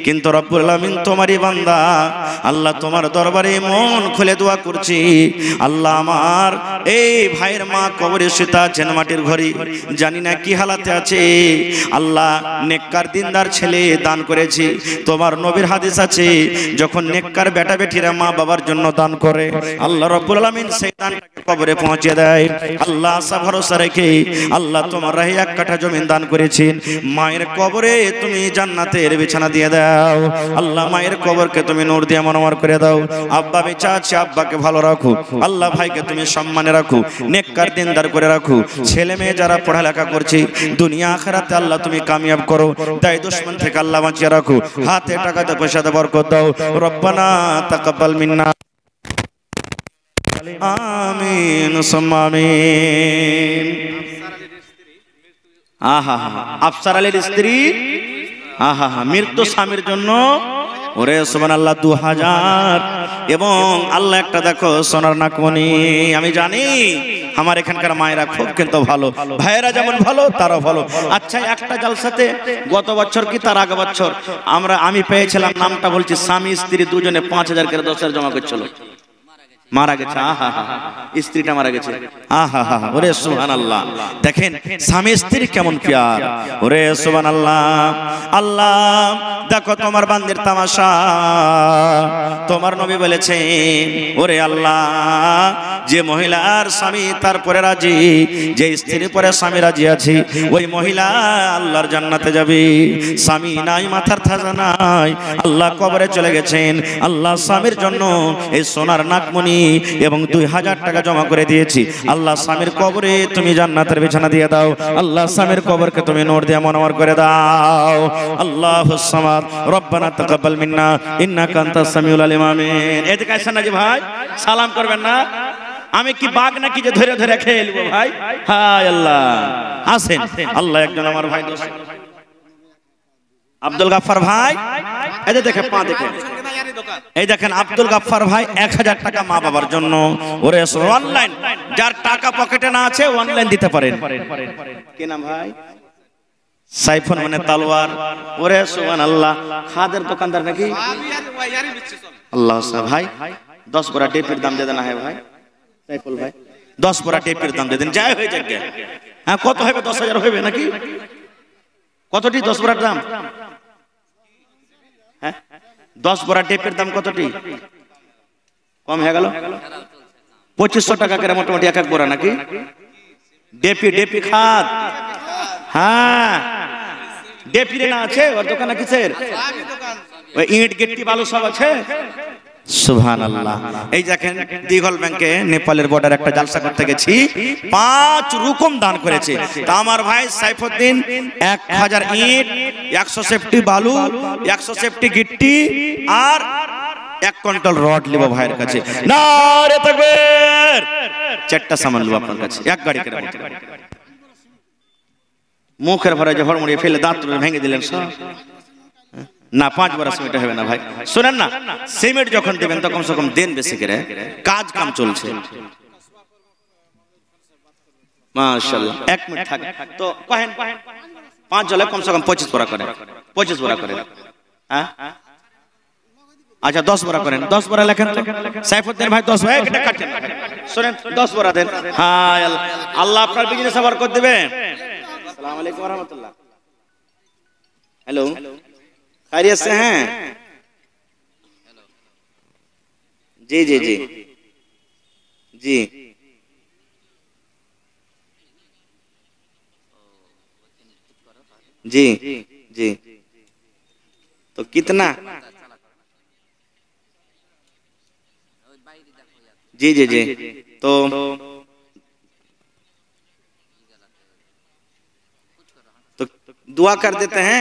A: কিন্তু রব্বুল আলামিন তোমারই বান্দা। আল্লাহ তোমার দরবারে মন খুলে দোয়া করছি। আল্লাহ, আমার এই ভাইয়ের মা কবরে শুয়ে আছেন মাটির ঘরে, জানি না কি হালাতে আছে। আল্লাহ, নেককার দিনদার ছেলে দান করেছি। তোমার নবীর হাদিস আছে, যখন নেককার বেটা বেটিরা মা বাবার জন্য দান করে আল্লাহ রব্বুল আলামিন সেই দানটাকে কবরে পৌঁছে দেয়। আল্লাহ, আশা ভরসা রেখে আল্লাহ তোমার রাহে 1 কাঠা জমিন দান করেছেন। মায়ের কবরে তুমি জান্নাতের বিছানা দিয়ে দাও। আল্লাহ, মায়ের কবরকে তুমি নূর দিয়ে মনোমর করে দাও। আব্বা বেঁচে আছে, আব্বাকে ভালো রাখো। আল্লাহ, ভাইকে তুমি সম্মানে রাখো, নেককার দিনদার করে রাখো। ছেলে মেয়ে যারা পড়ালেখা করছে দুনিয়া আখিরাতে আল্লাহ তুমি কামিয়াব করো। দায় দুশমন থেকে আল্লাহ বাঁচিয়ে রাখো। হাতে টাকাতে পয়সাতে বরকত দাও। রব্বানা তাকাব্বাল মিন্না, আমিন সুম্মা আমিন। আহা, আফসার আলীর স্ত্রী, আহা, মৃত্যু স্বামীর জন্য ওরে সুবহানাল্লাহ 2000। এবং আল্লাহ একটা দেখো সোনার নাকমণি। আমি জানি আমার এখানকার মায়েরা খুব কিন্তু ভালো, ভাইয়েরা যেমন ভালো তারাও ভালো। আচ্ছা, একটা জালসাতে গত বছর কি তার আগে বছর আমি পেয়েছিলাম, নামটা বলছি, স্বামী স্ত্রী দুজনে 5000 করে 10,000 জমা করছিল। মারা গেছে, আহা, স্ত্রীটা মারা গেছে। আহা, ওরে সুবহানাল্লাহ। দেখেন স্বামী স্ত্রী কেমন প্যার, ওরে সুবহানাল্লাহ। আল্লাহ, দেখো তোমার বান্দির তামাশা। তোমার নবী বলেছেন, ওরে আল্লাহ, যে মহিলার স্বামী তারপরে রাজি, যে স্ত্রীর পরে স্বামী রাজি আছে, ওই মহিলা আল্লাহর জান্নাতে যাবে। স্বামী নাই, মাথার তাজা নাই, আল্লাহ কবরে চলে গেছেন। আল্লাহ স্বামীর জন্য এই সোনার নাকমণি এবং 2000 টাকা জমা করে দিয়েছি। আল্লাহ, স্বামীর কবরে তুমি জান্নাতের বিছানা দিয়ে দাও। আল্লাহ, স্বামীর কবরকে তুমি নূর দিয়ে মনোমর করে দাও। আল্লাহুস সামাদ, রব্বানা তাকাব্বাল মিন্না ইন্নাকা আনতাস সামিউল আলিম। আমিন। এদিকে আসেন না জি ভাই, সালাম করবেন না? আমি কি বাঘ নাকি যে ধরে ধরে খেয়ে নেব ভাই? হায় আল্লাহ, আসেন। আল্লাহ, একজন আমার ভাই দোস্ত আব্দুল গাফফার ভাই, এই যে দেখে পা দেখে, এই দেখেন আব্দুল গাফফার ভাই 1000 টাকা মা বাবার জন্য। ওরে অনলাইন, যার টাকা পকেটে না আছে অনলাইন দিতে পারেন। কি নাম ভাই? সাইফুন মানে তালোয়ার। ওরে সুবহানাল্লাহ, খাদের দোকানদার নাকি? আল্লাহ ভাই 10 বড়া টেপের দাম দিয়ে দেন। হ্যাঁ ভাই সাইফুল ভাই, 10 বড়া টেপের দাম দিয়ে দেন, যাই হয়ে যাক। হ্যাঁ, কত হবে? 10,000 হবে নাকি? কতটি 10 বড়ার দাম? হ্যাঁ, 10 বড়া টেপের দাম কতটি? কম হয়ে গেল? 2500 টাকা করে মোটামুটি এক এক বোরা নাকি? ডেপি খাদ, হ্যাঁ ডেপি রে না আছে ওর দোকানে কিসের? ওই ইট গিট্টি বালু সব আছে। সুবহানাল্লাহ। এই দেখেন দিঘল ব্যাংকে নেপালের বর্ডার একটা জালসা করতে গেছি, 5 রকম দান করেছে। তা আমার ভাই সাইফুদ্দিন 1000 ইট, 100 সেফটি বালু, 100 সেফটি গিট্টি আর 1 কুইন্টাল রড লিব ভাইয়ের কাছে। নারে তাকবীর। 4টা সামান লিব আপনার কাছে, এক গাড়ি করে। মুখের ভরে যে হড়মুড়িয়ে ফেলে দাঁত ভেঙে দিলেন সব। না 5 বড় সিমেন্ট হবে না ভাই, শুনেন না, সিমেন্ট যখন দেবেন তখন কমসে কম দেন বেশি করে, কাজ কাম চলছে। মাশাআল্লাহ। 1 মিনিট থাক তো কহেন 5 জলে কমসে কম 25 বড়া করেন, 25 বড়া করেন। হ্যাঁ আচ্ছা 10 বড়া করেন, 10 বড়া লেখেন তো সাইফুদ্দিন ভাই, 10 ভাই এটা কাটেন, শুনেন 10 বড়া দেন। হ্যাঁ আল্লাহ আপনার বিজনেস আবার করে দেবে। আসসালামু আলাইকুম ওয়া রাহমাতুল্লাহ। हेलो, खैरियत से हैं? जी जी जी जी जी जी। तो कितना? जी जी जी। तो दुआ कर देते हैं।